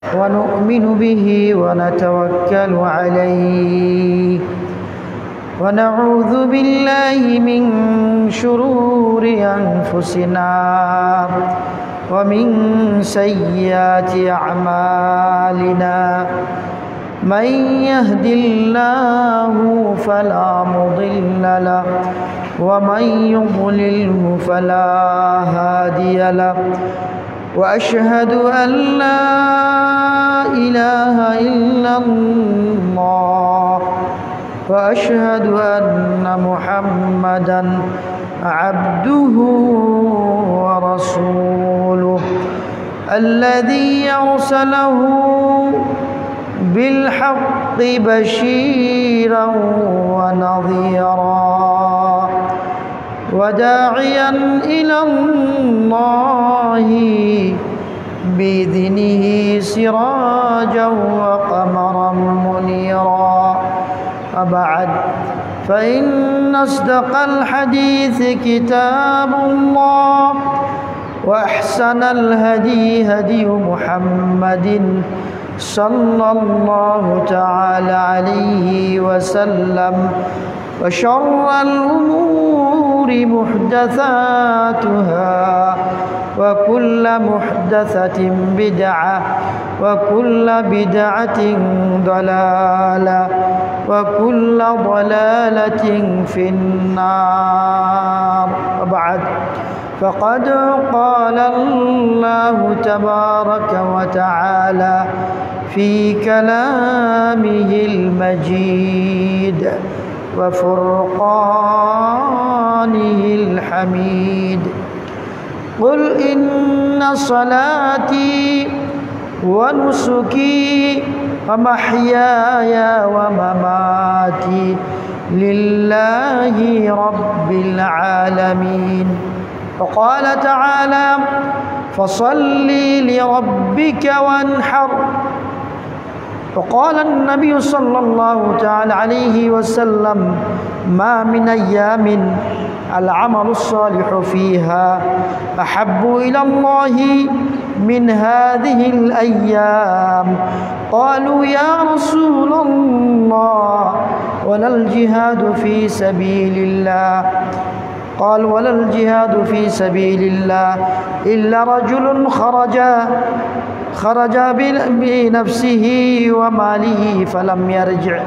ونؤمن به ونتوكل عليه ونعوذ بالله من شرور أنفسنا ومن سيئات أعمالنا من يهد الله فلا مضل له ومن يضلله فلا هادي له وأشهد أن لا إله إلا الله وأشهد أن محمدا عبده ورسوله الذي أرسله بالحق بشيرا ونظيرا وداعيا إلى الله بإذنه سراجا وقمرا منيرا وبعد فإن أصدق الحديث كتاب الله وأحسن الهدي هدي محمد صلى الله تعالى عليه وسلم وشر الأمور محدثاتها وكل محدثة بدعة وكل بدعة ضلالة وكل ضلالة في النار. وبعد فقد قال الله تبارك وتعالى في كلامه المجيد وفرقانه الحميد قل إن صلاتي ونسكي ومحياي ومماتي لله رب العالمين. وقال تعالى فصل لربك وانحر. وقال النبي صلى الله تعالى عليه وسلم ما من أيام العمل الصالح فيها أحب إلى الله من هذه الأيام. قالوا يا رسول الله ولا الجهاد في سبيل الله؟ قال ولا الجهاد في سبيل الله إلا رجل خرج بنفسه وماله فلم يرجع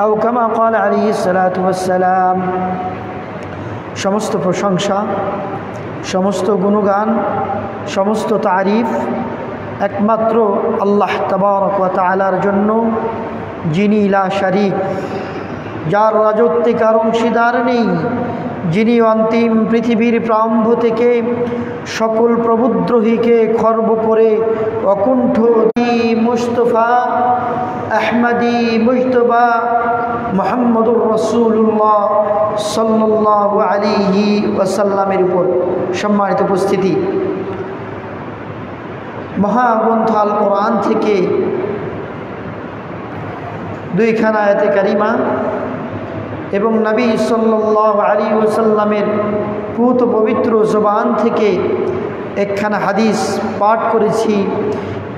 أو كما قال عليه الصلاة والسلام. সমস্ত প্রশংসা, সমস্ত গুণগান, সমস্ত তারিফ একমাত্র আল্লাহ তাবারক ওয়া তাআলার জন্য, যিনি লা শারীক, যার রাজত্বে কার অংশীদার নেই, যিনি অন্তিম পৃথিবীর প্রারম্ভ থেকে সকল প্রবুদ্রোহীকে খর্ব করে অকুণ্ঠ মুস্তফা আহমদি মুজতবা মুহাম্মদুর রাসূলুল্লাহ সাল্লাল্লাহু আলাইহি ওয়াসাল্লামের উপর। সম্মানিত উপস্থিতি, মহাগ্রন্থ আল কোরআন থেকে দুইখানা আয়াতে কারিমা এবং নবী সাল্লাল্লাহু আলাইহি ওয়াসাল্লামের পুত পবিত্র জবান থেকে একখানা হাদিস পাঠ করেছি।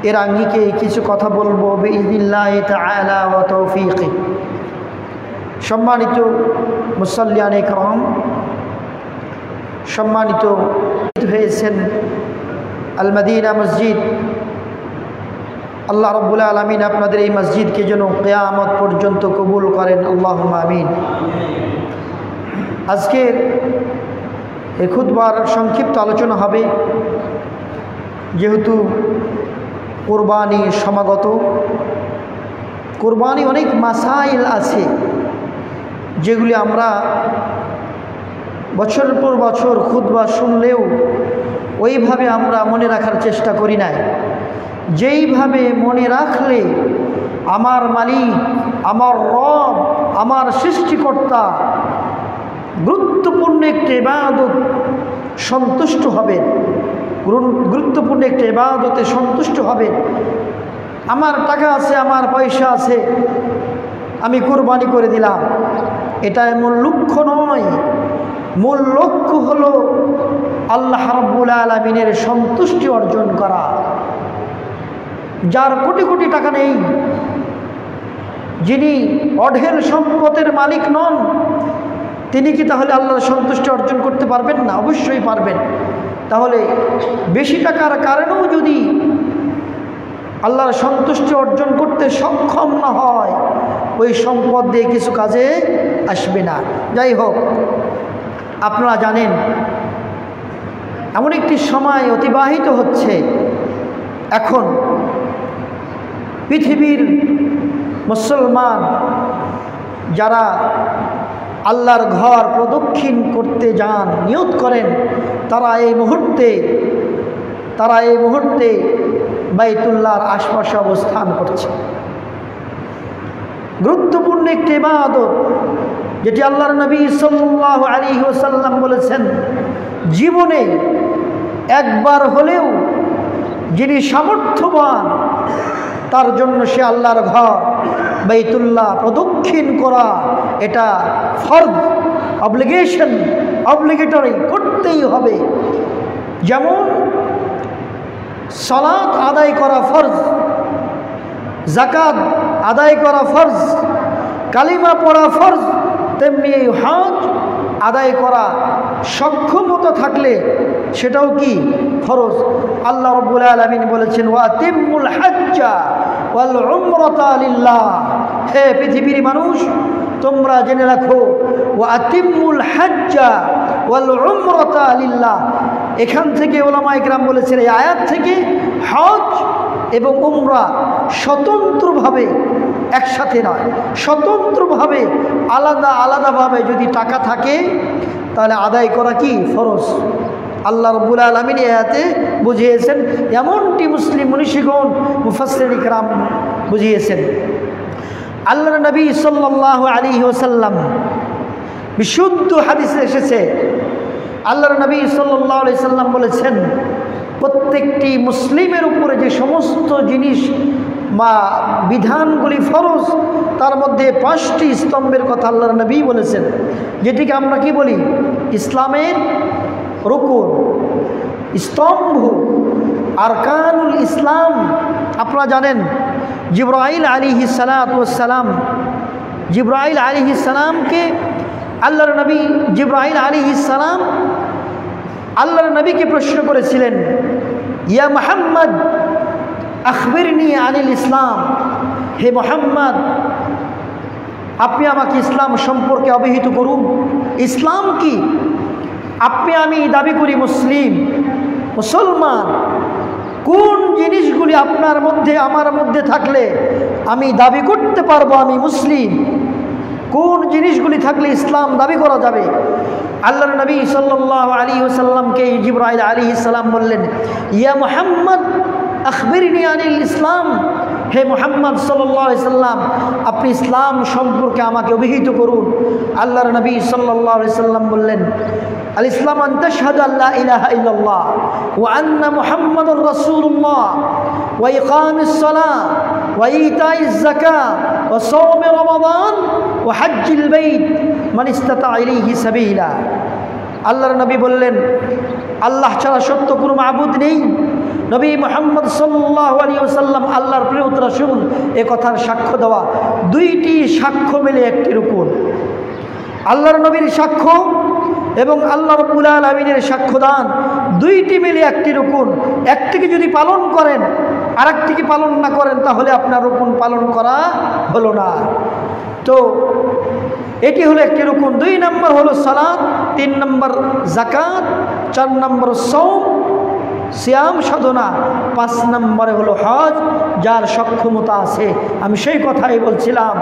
এর আঙ্গিকে কিছু কথা বলবো বিইজনিল্লাহি তাআলা ওয়া তৌফিকি। সম্মানিত মুসাল্লিয়ানে کرام, সম্মানিত হয়েছেন আল মদিনা মসজিদ। আল্লাহ রাব্বুল আলামিন আপনাদের এই মসজিদকে যেন কিয়ামত পর্যন্ত কবুল করেন, আল্লাহুম্মা আমিন। আজকে এই খুতবার সংক্ষিপ্ত আলোচনা হবে, যেহেতু কুরবানি সমাগত। কুরবানি অনেক মাসাইল আছে যেগুলি আমরা বছরের পর বছর খুতবা শুনলেও ওইভাবে আমরা মনে রাখার চেষ্টা করি নাই। যেইভাবে মনে রাখলে আমার মালিক, আমার রব, আমার সৃষ্টিকর্তা গুরুত্বপূর্ণ একটি ইবাদত সন্তুষ্ট হবেন, গুরুত্বপূর্ণ একটি ইবাদতে সন্তুষ্ট হবেন। আমার টাকা আছে, আমার পয়সা আছে, আমি কুরবানি করে দিলাম, এটা মূল লক্ষ্য নয়। মূল লক্ষ্য হলো আল্লাহ রাব্বুল আলামিনের সন্তুষ্টি অর্জন করা। যার কোটি কোটি টাকা নেই, যিনি অঢেল সম্পদের মালিক নন, তিনি কি তাহলে আল্লাহর সন্তুষ্টি অর্জন করতে পারবেন না? অবশ্যই পারবেন। তাহলে বেশি টাকার কারণেও যদি আল্লাহর সন্তুষ্টি অর্জন করতে সক্ষম না হয়, ওই সম্পদ দিয়ে কিছু কাজে আসবে না। যাই হোক, আপনারা জানেন এমন একটি সময় অতিবাহিত হচ্ছে, এখন পৃথিবীর মুসলমান যারা আল্লাহর ঘর প্রদক্ষিণ করতে যান, নিয়ত করেন, তারা এই মুহূর্তে বাইতুল্লাহর আশপাশে অবস্থান করছে। গুরুত্বপূর্ণ একটি ইবাদত, যেটি আল্লাহর নবী সাল্লাল্লাহু আলাইহি ওয়াসাল্লাম বলেছেন, জীবনে একবার হলেও যিনি সামর্থ্যবান, তার জন্য সে আল্লাহর ঘর বাইতুল্লাহ প্রদক্ষিণ করা এটা ফরজ, অব্লিগেটরি, করতেই হবে। যেমন সালাত আদায় করা ফরজ, যাকাত আদায় করা ফরজ, কালিমা পড়া ফরজ, তেমনি এই হজ আদায় করা সক্ষমতা থাকলে সেটাও কি ফরজ। আল্লাহ রাব্বুল আলামিন বলেছেন, ওয়া তিম্মুল হাজ্জা ওয়াল উমরাতা লিল্লাহ। হে পৃথিবীর মানুষ, তোমরা জেনে রাখো, ওয়া তিম্মুল হাজ্জা ওয়াল উমরাতা লিল্লাহ। এখান থেকে উলামায়ে কেরাম বলেছেন, এই আয়াত থেকে হজ এবং উমরা স্বতন্ত্রভাবে, একসাথে নয়, স্বতন্ত্রভাবে আলাদা আলাদাভাবে যদি টাকা থাকে তাহলে আদায় করা কি ফরজ। আল্লাহ রাব্বুল আলামিন আয়াতে বুঝিয়েছেন, এমনটি মুসলিম মনীষীগণ মুফাসসিরিন কিরাম বুঝিয়েছেন। আল্লাহর নবী সাল্লাল্লাহু আলাইহি ওয়াসাল্লাম বিশুদ্ধ হাদিসে এসেছে, আল্লাহর নবী সাল্লাল্লাহু আলাইহি সাল্লাম বলেছেন, প্রত্যেকটি মুসলিমের উপরে যে সমস্ত জিনিস বা বিধানগুলি ফরজ, তার মধ্যে 5টি স্তম্ভের কথা আল্লাহর নবী বলেছেন, যেটিকে আমরা কি বলি? ইসলামের রুকুন, স্তম্ভ, আরকানুল ইসলাম। আপনারা জানেন জিবরাইল আলাইহিস সালাতু ওয়াস সালাম, জিবরাইল আলাইহিস সালামকে আল্লাহর নবী জিবরাইল আলাইহিস সালাম আল্লাহর নবীকে প্রশ্ন করেছিলেন, ইয়া মুহাম্মদ আখবিরনি আনিল ইসলাম। হে মুহাম্মদ, আপনি আমাকে ইসলাম সম্পর্কে অবহিত করুন। ইসলাম কি? আমি দাবি করি মুসলমান। কোন জিনিসগুলি আপনার মধ্যে আমার মধ্যে থাকলে আমি দাবি করতে পারবো আমি মুসলিম? কোন জিনিসগুলি থাকলে ইসলাম দাবি করা যাবে? আল্লাহর নবী সাল্লাল্লাহু আলাইহি ওয়াসাল্লামকে জিবরাইল আলাইহিস সালাম বললেন, ইয়া মুহাম্মদ আখবিরনি আনিল ইসলাম। হে মুহাম্মদ সাল্লাল্লাহু আলাইহি সাল্লাম, আপনি ইসলাম সম্পর্কে আমাকে অভিহিত করুন। আল্লাহর নবী সাল্লাল্লাহু আলাইহি সাল্লাম বললেন, আল ইসলাম আন তাশহাদু আল্লা ইলাহা ইল্লাল্লাহ ওয়া আন্না মুহাম্মাদুর রাসূলুল্লাহ ওয়া ইকামিস সালাহ ওয়া ইতাইজ যাকাত ওয়া সাওমি রমাদান ওয়া হজ্জিল বাইত মান ইসতাতা ইলাইহি সাবিলা। আল্লাহর নবী বললেন, আল্লাহ ছাড়া সত্য কোনো মাবুদ নেই, নবী মুহাম্মদ সাল্লাল্লাহু আলাইহি ওয়াসাল্লাম আল্লাহর প্রিয় রাসূল, এ কথার সাক্ষ্য দেওয়া। 2টি সাক্ষ্য মিলে একটি রুকুন। আল্লাহর নবীর সাক্ষ্য এবং আল্লাহ রাব্বুল আলামিনের সাক্ষ্যদান, 2টি মিলে একটি রুকুন। একটিকে যদি পালন করেন, আরেকটিকে পালন না করেন, তাহলে আপনার রুকুন পালন করা হলো না। তো এটি হলো একটি রুকুন। 2 নম্বর হলো সালাত, 3 নম্বর যাকাত, 4 নম্বর সিয়াম সাধনা, 5 নম্বরে হলো হজ, যার সক্ষমতা আছে। আমি সেই কথাই বলছিলাম,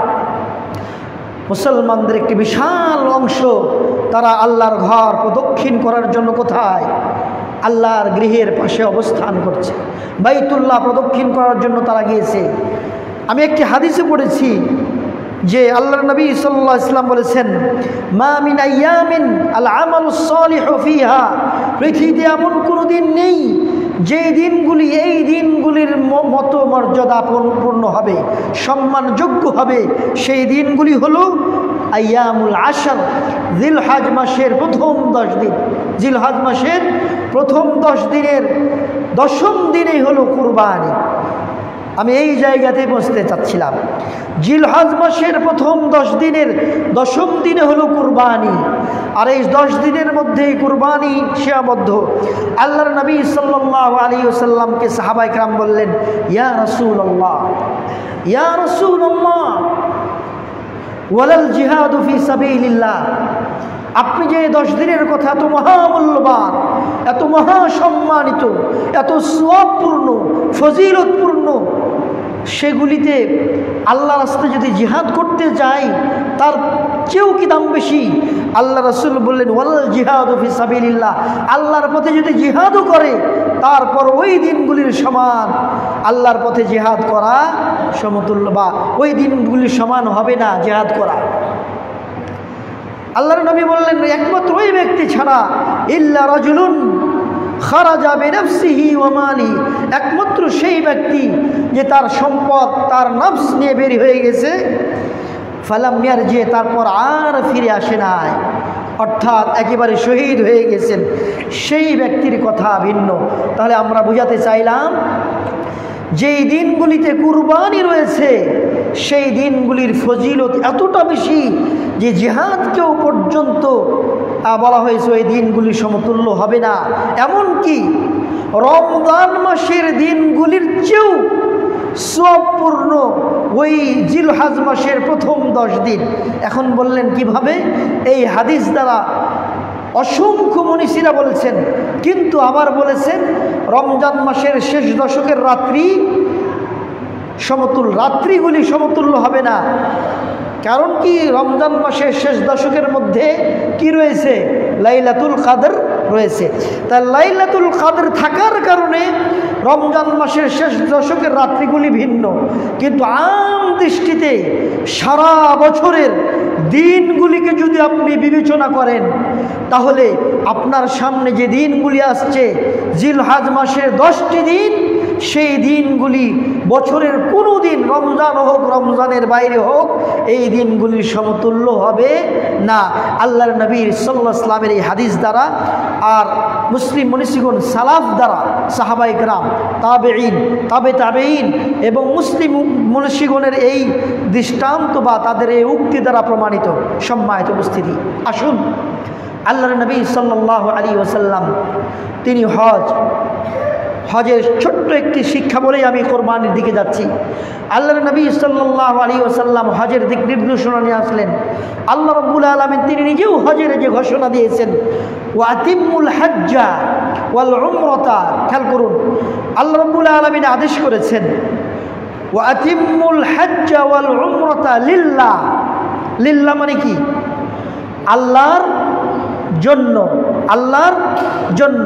মুসলমানদের একটি বিশাল অংশ তারা আল্লাহর ঘর প্রদক্ষিণ করার জন্য কোথায়? আল্লাহর গৃহের পাশে অবস্থান করছে, বাইতুল্লাহ প্রদক্ষিণ করার জন্য তারা গিয়েছে। আমি একটি হাদিসে পড়েছি যে আল্লাহর নবী সাল্লাল্লাহু আলাইহি ওয়াসাল্লাম বলেছেন, মা মিন আইয়ামিন আল আমালুস সালিহু ফিহা, পৃথিবীতে এমন কোনো দিন নেই যে দিনগুলি এই দিনগুলির মতো মর্যাদাপূর্ণ হবে, সম্মানযোগ্য হবে। সেই দিনগুলি হলো আইয়ামুল আশর, জিলহজ মাসের প্রথম 10 দিন। জিলহজ মাসের প্রথম 10 দিনের 10ম দিনেই হলো কুরবানি। আমি এই জায়গাতে পৌঁছতে চাচ্ছিলাম। জিলহজ মাসের প্রথম 10 দিনের 10ম দিনে হলো কুরবানি, আর এই 10 দিনের মধ্যেই কুরবানি সীমাবদ্ধ। আল্লাহর নবী সাল্লাল্লাহু আলাইহি ওয়াসাল্লামকে সাহাবায়ে কেরাম বললেন, ইয়া রাসূলুল্লাহ, ইয়া রাসূলুল্লাহ, ওয়ালাল জিহাদু ফি সাবিলিল্লাহ। আপনি যে 10 দিনের কথা এত মহামূল্যবান, এত মহাসম্মানিত, এত সওয়াবপূর্ণ, ফজিলতপূর্ণ, সেগুলিতে আল্লাহ রাস্তায় যদি জিহাদ করতে যাই তার চেয়েও কি দাম বেশি? আল্লাহ রাসূল বললেন, ওয়াল জিহাদু ফি সাবিলিল্লাহ, আল্লাহর পথে যদি জিহাদও করে তারপর ওই দিনগুলির সমান আল্লাহর পথে জিহাদ করা সমতুল্য, বা ওই দিনগুলির সমান হবে না জিহাদ করা। আল্লাহর নবী বললেন, একমাত্র ওই ব্যক্তি ছাড়া, ইল্লা রাজুলুন খারাজা বিনাফসিহি ওয়া মালি, একমাত্র সেই ব্যক্তি যে তার সম্পদ, তার নফস নিয়ে বের হয়ে গেছে, ফালাম ইয়ারজি, তারপর আর ফিরে আসে নাই, অর্থাৎ একেবারে শহীদ হয়ে গেছেন, সেই ব্যক্তির কথা ভিন্ন। তাহলে আমরা বুঝাতে চাইলাম যেই দিনগুলিতে কুরবানি রয়েছে সেই দিনগুলির ফজিলত এতটা বেশি যে জিহাদকেও পর্যন্ত বলা হয়েছে ওই দিনগুলি সমতুল্য হবে না। এমনকি রমজান মাসের দিনগুলির চেয়েও সওয়াবপূর্ণ ওই জিলহজ মাসের প্রথম 10 দিন। এখন বললেন কিভাবে? এই হাদিস দ্বারা অসংখ্য মনীষীরা বলেছেন, কিন্তু আবার বলেছেন রমজান মাসের শেষ দশকের রাত্রি সমতুল, রাত্রিগুলি সমতুল্য হবে না। কারণ কি? রমজান মাসের শেষ দশকের মধ্যে কি রয়েছে? লাইলাতুল কদর রয়েছে। তাই লাইলাতুল কদর থাকার কারণে রমজান মাসের শেষ দশকের রাত্রিগুলি ভিন্ন, কিন্তু আম দৃষ্টিতে সারা বছরের দিনগুলিকে যদি আপনি বিবেচনা করেন তাহলে আপনার সামনে যে দিনগুলি আসছে জিলহজ মাসের 10টি দিন, সেই দিনগুলি বছরের কোনো দিন, রমজান হোক রমজানের বাইরে হোক, এই দিনগুলির সমতুল্য হবে না। আল্লাহর নবীর সাল্লাল্লাহু আলাইহি ওয়াসাল্লামের এই হাদিস দ্বারা আর মুসলিম মনীষীগণ সালাফ দ্বারা, সাহাবায়ে কেরাম, তাবেঈন, তাবেঈন এবং মুসলিম মনীষীগণের এই দৃষ্টান্ত বা তাদের এই উক্তি দ্বারা প্রমাণিত। সম্মানিত উপস্থিতি, আসুন আল্লাহর নবী সাল্লাল্লাহু আলাইহি ওয়াসাল্লাম তিনি হজের ছোট্ট একটি শিক্ষা বলেই আমি কোরবানির দিকে যাচ্ছি। আল্লাহর নবী সাল্লাল্লাহু আলাইহি ওয়াসাল্লাম হজের দিক নির্দেশনা নিয়ে আসলেন। আল্লাহ রাব্বুল আলামিন তিনি নিজেও হজের যে ঘোষণা দিয়েছেন, ওয়া আতিমুল হজ্জা ওয়াল উমরাতা, খেয়াল করুন, আল্লাহ রাব্বুল আলামিন আদেশ করেছেন ওয়া আতিমুল হজ্জা ওয়াল উমরাতা লিল্লাহ। লিল্লাহ মানে কি? আল্লাহর জন্য, আল্লাহর জন্য।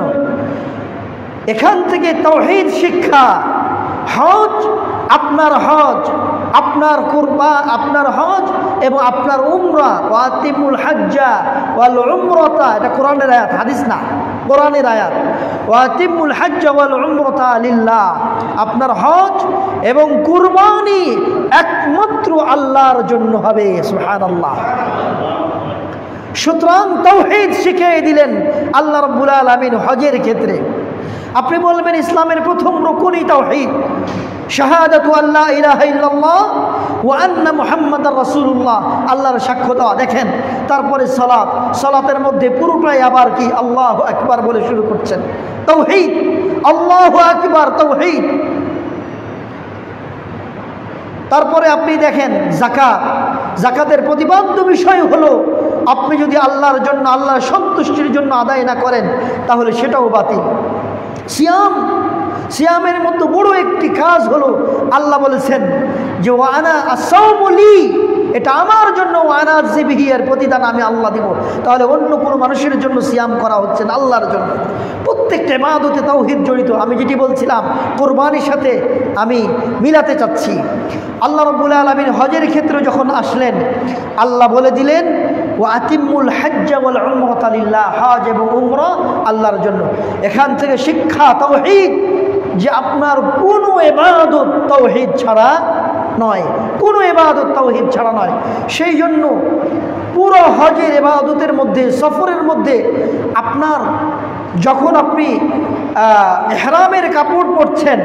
এখান থেকে তাওহীদ শিক্ষা। হজ, আপনার হজ, আপনার কুরবান, আপনার হজ এবং আপনার উমরা, ওয়াতিমুল হজ্জা ওয়াল উমরাতা, এটা কোরআনের আয়াত, হাদিস না, কোরআনের আয়াত। ওয়াতিমুল হজ্জা ওয়াল উমরাতা লিল্লাহ, আপনার হজ এবং কুরবানি একমাত্র আল্লাহর জন্য হবে। সুবহানাল্লাহ। সুতরাং তাওহীদ শিখিয়ে দিলেন আল্লাহ রাব্বুল আলামিন হজের ক্ষেত্রে। আপনি বলবেন ইসলামের প্রথম রুকুনই তাওহীদ, শাহাদাতু আল্লা ইলাহা ইল্লাল্লাহ ওয়া আন্না মুহাম্মাদার রাসূলুল্লাহ, আল্লাহর সাক্ষ্য দেওয়া। দেখেন, তারপরে সালাত, সালাতের মধ্যে পুরোটাই আবার কি আল্লাহু আকবার বলে শুরু করছেন। তাওহীদ, আল্লাহু আকবার, তাওহীদ। তারপরে আপনি দেখেন যাকাত, যাকাতের প্রতিপাদ্য বিষয় হলো আপনি যদি আল্লাহর জন্য, আল্লাহর সন্তুষ্টির জন্য আদায় না করেন তাহলে সেটাও বাতিল। সিয়াম, সিয়ামের মধ্যে বড় একটি কাজ হলো আল্লাহ বলেছেন যে ওয়ানা আসাউমু লি, এটা আমার জন্য, ওয়ানা জিবিহি, এর প্রতিদান আমি আল্লাহ দিব। তাহলে অন্য কোনো মানুষের জন্য সিয়াম করা হচ্ছে না, আল্লাহর জন্য। প্রত্যেকটা ইবাদতে তাওহীদ জড়িত। আমি যেটি বলছিলাম কোরবানির সাথে আমি মিলাতে চাচ্ছি। আল্লাহ রাব্বুল আলামিন হজের ক্ষেত্রে যখন আসলেন, আল্লাহ বলে দিলেন ওয়া আতিমুল হজ্জা ওয়াল উমরাতা লিল্লাহ, হজ এবং উমরা আল্লাহর জন্য। এখান থেকে শিক্ষা তাওহীদ, যে আপনার কোনো ইবাদত তাওহীদ ছাড়া নয়, কোনো ইবাদত তাওহীদ ছাড়া নয়। সেই জন্য পুরো হজের ইবাদতের মধ্যে, সফরের মধ্যে আপনার যখন আপনি ইহরামের কাপড় পরছেন,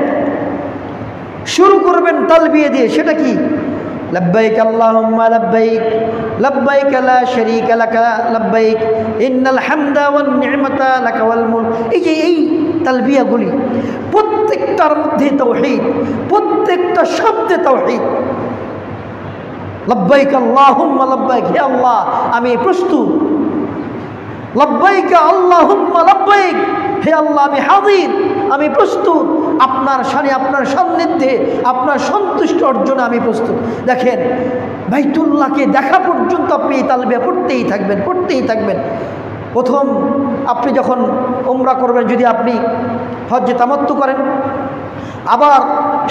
শুরু করবেন তালবিয়া দিয়ে। সেটা কি? লব্বাইক আল্লাহুম্মা লব্বাইক লব্বাইক লা শারীকা লাকা লব্বাইক ইন্নাল হামদা ওয়ান নি'মাতা লাকা ওয়াল মুলক। এই যে এই তালবিয়াগুলি প্রত্যেকটার মধ্যে তাওহীদ, প্রত্যেকটা শব্দে তাওহীদ। লব্বাইক আল্লাহুম্মা লব্বাইক, হে আল্লাহ আমি প্রস্তুত। লব্বাইক আল্লাহুম্মা লব্বাইক, হে আল্লাহ আমি হাজির, আমি প্রস্তুত আপনার শানে, আপনার সান্নিধ্যে, আপনার সন্তুষ্টি অর্জনে আমি প্রস্তুত। দেখেন, বাইতুল্লাহকে দেখা পর্যন্ত আপনি এই তালবিয়া পড়তেই থাকবেন, পড়তেই থাকবেন। প্রথম আপনি যখন উমরা করবেন, যদি আপনি হজ্জে তামাত্তু করেন, আবার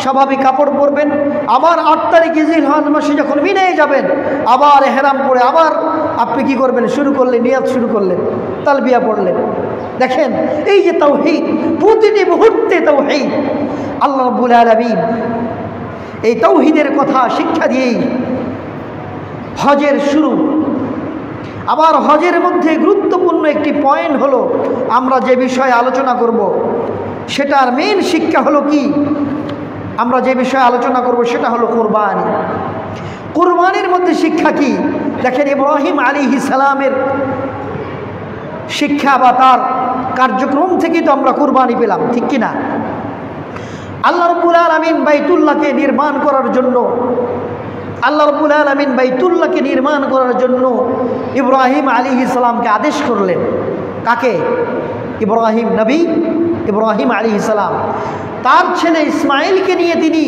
স্বাভাবিক কাপড় পরবেন, আবার 8 তারিখে জিলহজ মাসে যখন মিনায় যাবেন, আবার এহরাম পরে আবার আপনি কি করবেন? শুরু করলেন, নিয়াত শুরু করলেন, তালবিয়া পড়লেন। দেখেন এই যে তাওহীদ, প্রতিটি মুহূর্তে তাওহীদ। আল্লাহ রাব্বুল আলামিন এই তাওহীদের কথা শিক্ষা দিয়েই হজের শুরু। আবার হজের মধ্যে গুরুত্বপূর্ণ একটি পয়েন্ট হলো, আমরা যে বিষয়ে আলোচনা করব সেটার মেইন শিক্ষা হলো কি? আমরা যে বিষয়ে আলোচনা করব সেটা হলো কুরবানি। কুরবানির মধ্যে শিক্ষা কি? দেখেন, ইব্রাহিম আলাইহিস সালামের শিক্ষা বা তার কার্যক্রম থেকেই তো আমরা কুরবানি পেলাম, ঠিক কি না? আল্লাহ রাব্বুল আলামিন বাইতুল্লাহকে নির্মাণ করার জন্য, আল্লাহ রাব্বুল আলামিন বাইতুল্লাহকে নির্মাণ করার জন্য ইব্রাহিম আলাইহিস সালামকে আদেশ করলেন। কাকে? ইব্রাহিম, নবী ইব্রাহিম আলাইহিস সালাম তার ছেলে ইসমাইলকে নিয়ে তিনি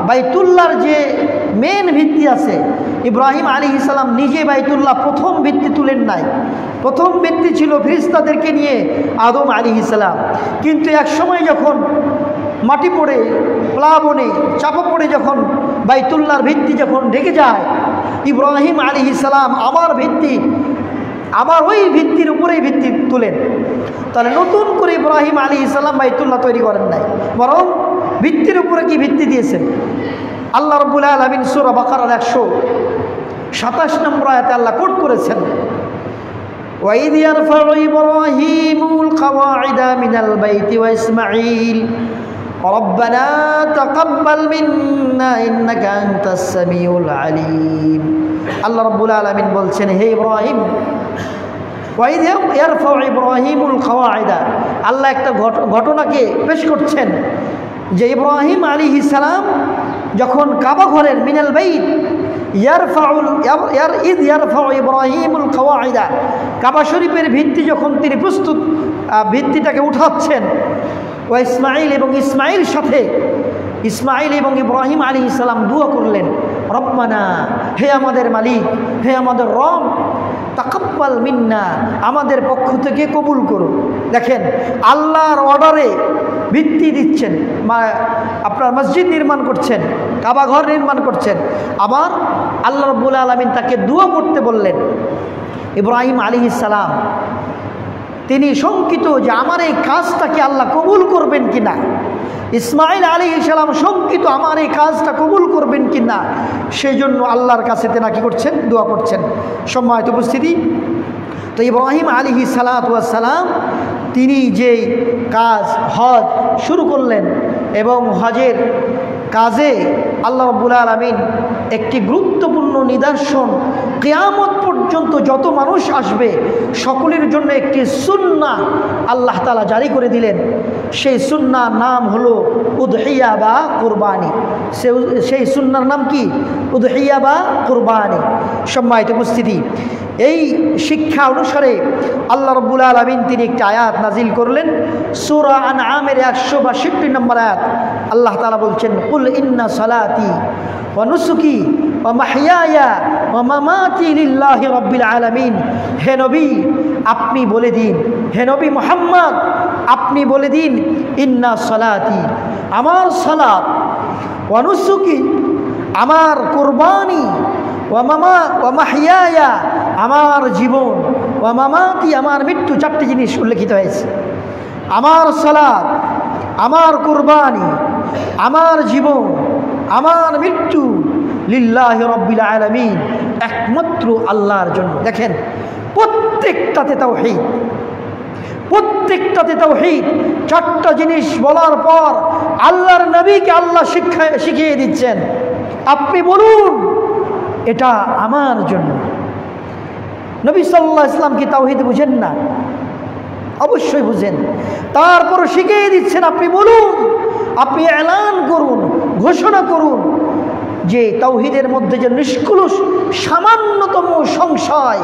বাইতুল্লাহর যে মেন ভিত্তি আছে, ইব্রাহিম আলাইহিস সালাম নিজে বাইতুল্লাহ প্রথম ভিত্তি তুলেন নাই। প্রথম ভিত্তি ছিল ফেরেশতাদেরকে নিয়ে আদম আলাইহিস সালাম। কিন্তু এক সময় যখন মাটি পড়ে, প্লাবনে চাপা পড়ে যখন বাইতুল্লাহর ভিত্তি যখন ঢেকে যায়, ইব্রাহিম আলাইহিস সালাম আবার ওই ভিত্তির উপরেই ভিত্তি তুলেন। তাহলে নতুন করে ইব্রাহিম আলাইহিস সালাম বাইতুল্লাহ তৈরি করেন নাই, বরং ভিত্তির উপরে কি ভিত্তি দিয়েছেন? আল্লাহ রাব্বুল আলামিন সূরা বাকারার 127 নম্বর আয়াতে আল্লাহ কোট করেছেন, ওয়াইদ ইয়ারফাউ ইব্রাহিমুল কাওয়াইদা মিনাল বাইতি ওয়া ইসমাঈল রব্বানা তাকাব্বাল মিন্না ইন্নাকা আনতাস সামিউল আলিম। আল্লাহ রাব্বুল আলামিন বলছেন, হে ইব্রাহিম, ওয়াইদ ইয়ারফাউ ইব্রাহিমুল কাওয়াইদা, আল্লাহ একটা ঘটনাকে পেশ করছেন যে ইব্রাহিম আলাইহিস সালাম যখন কাবা ঘরের মিনাল বাইত ইয়ারফাউ ইব্রাহিমুল কাওয়াইদা, কাবা শরীফের ভিত্তি যখন তিনি প্রস্তুত, ভিত্তিটাকে উঠাচ্ছেন, ও ইসমাইল এবং ইসমাইল সাথে ইসমাইল এবং ইব্রাহিম আলাইহিস সালাম দুআ করলেন, রব্বানা, হে আমাদের মালিক, হে আমাদের রব, তাকাব্বাল মিন্না, আমাদের পক্ষ থেকে কবুল করুন। দেখেন, আল্লাহর অর্ডারে ভিত্তি দিচ্ছেন, আপনার মসজিদ নির্মাণ করছেন, কাবা ঘর নির্মাণ করছেন, আবার আল্লাহ রাব্বুল আলামিন তাকে দুআ করতে বললেন। ইব্রাহিম আলাইহিস সালাম তিনি শঙ্কিত যে আমার এই কাজটাকে আল্লাহ কবুল করবেন কিনা। ইসমাইল আলাইহিস সালাম শঙ্কিত আমার এই কাজটা কবুল করবেন কিনা, সেই জন্য আল্লাহর কাছে তেনা কি করছেন? দোয়া করছেন। সম্মানিত উপস্থিতি, তো ইব্রাহিম আলাইহিস সালাম তিনি যেই কাজ হজ শুরু করলেন, এবং হজের কাজে আল্লাহ রাব্বুল আলামিন একটি গুরুত্বপূর্ণ নিদর্শন, কিয়ামত পর্যন্ত যত মানুষ আসবে সকলের জন্য একটি সুন্নাহ আল্লাহ তাআলা জারি করে দিলেন। সেই সুন্নাহর নাম হলো উদহিয়া বা কুরবানি। সেই সুন্নাহর নাম কি? উদহিয়া বা কুরবানি। সম্মানিত উপস্থিতি, এই শিক্ষা অনুসারে আল্লাহ রাব্বুল আলামিন তিনি একটি আয়াত নাজিল করলেন, সূরা আনআমের 162 নম্বর আয়াত। আল্লাহ তাআলা বলছেন, কুল ইন্না সালাতি ওয়া নুসুকি ওয়া মাহইয়ায়া ওয়া মামাতি লিল্লাহি রাব্বিল আলামিন। হে নবী, আপনি বলে দিন, হে নবী মুহাম্মদ আপনি বলে দিন, ইন্না সালাতি, আমার সালাত, ওয়া নুসুকি, আমার কুরবানি, ওয়া মাহইয়ায়া, আমার জীবন, ওয়া মামাতি, আমার মৃত্যু, 4টি জিনিস উল্লেখিত হয়েছে। আমার সালাত, আমার কুরবানি, আমার জীবন, আমার মৃত্যু, লিল্লাহি রাব্বিল আলামিন, একমাত্র আল্লাহর জন্য। দেখেন, প্রত্যেকটাতে তাওহীদ, প্রত্যেকটাতে তাওহীদ। চারটা জিনিস বলার পর আল্লাহর নবীকে আল্লাহ শিখিয়ে দিচ্ছেন, আপনি বলুন এটা আমার জন্য। নবী সাল্লাল্লাহু আলাইহি ওয়াসাল্লাম কি তাওহীদ বুঝেন না? অবশ্যই বুঝেন। তারপর শিখিয়ে দিচ্ছেন, আপনি বলুন, আপনি এলান করুন, ঘোষণা করুন যে তাওহীদের মধ্যে যে নিষ্কলুষ সামান্যতম সংশয়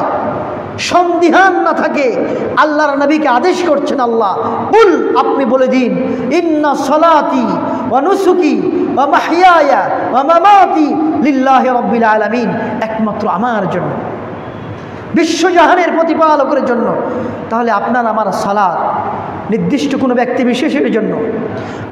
সন্দিহান না থাকে। আল্লাহর নবীকে আদেশ করছেন আল্লাহ, কুল, আপনি বলে দিন, ইন্না সলাতি ওয়া নুসুকি ওয়া মাহইয়ায়া ওয়া মামাতি লিল্লাহি রাব্বিল আলামিন, একমাত্র আমার জন্য, বিশ্বজাহানের প্রতিপালকের জন্য। তাহলে আপনার আমার সালাত নির্দিষ্ট কোনো ব্যক্তি বিশেষের জন্য,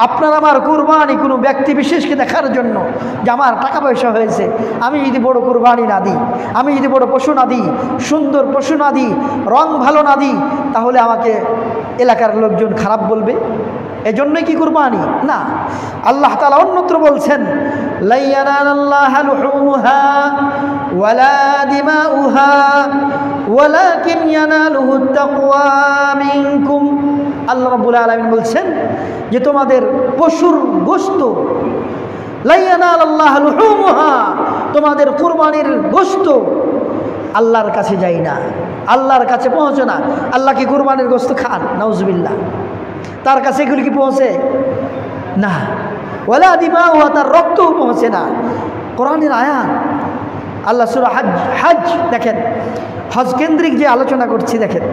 আপনার আমার কুরবানি কোনো ব্যক্তি বিশেষকে দেখার জন্য যে আমার টাকা পয়সা হয়েছে, আমি যদি বড় কুরবানি না দিই, আমি যদি বড় পশু না দিই, সুন্দর পশু না দিই, রং ভালো না দিই, তাহলে আমাকে এলাকার লোকজন খারাপ বলবে, এজন্যই কি কুরবানি না। আল্লাহ তাআলা অন্যত্র বলছেন, লা ইয়ানালাল্লাহু লুহুমুহা ওয়ালা দিমাউহা ওয়ালাকিন ইয়ানালুহুত তাকওয়া মিনকুম। আল্লাহ রাব্বুল আলামিন বলছেন যে তোমাদের পশুর গোশত, লা ইয়ানালাল্লাহু লুহুমুহা, তোমাদের কুরবানির গোশত আল্লাহর কাছে যায় না, আল্লাহর কাছে পৌঁছে না। আল্লাহ কি কুরবানির গোশত খান? নাউজুবিল্লাহ। তার কাছে এগুলি কি পৌঁছে না। ওয়ালা দিমাউহা, তার রক্তও পৌঁছে না। কোরআনের আয়াত। আল্লাহ সূরা হজ দেখেন, হজ কেন্দ্রিক যে আলোচনা করছি দেখেন,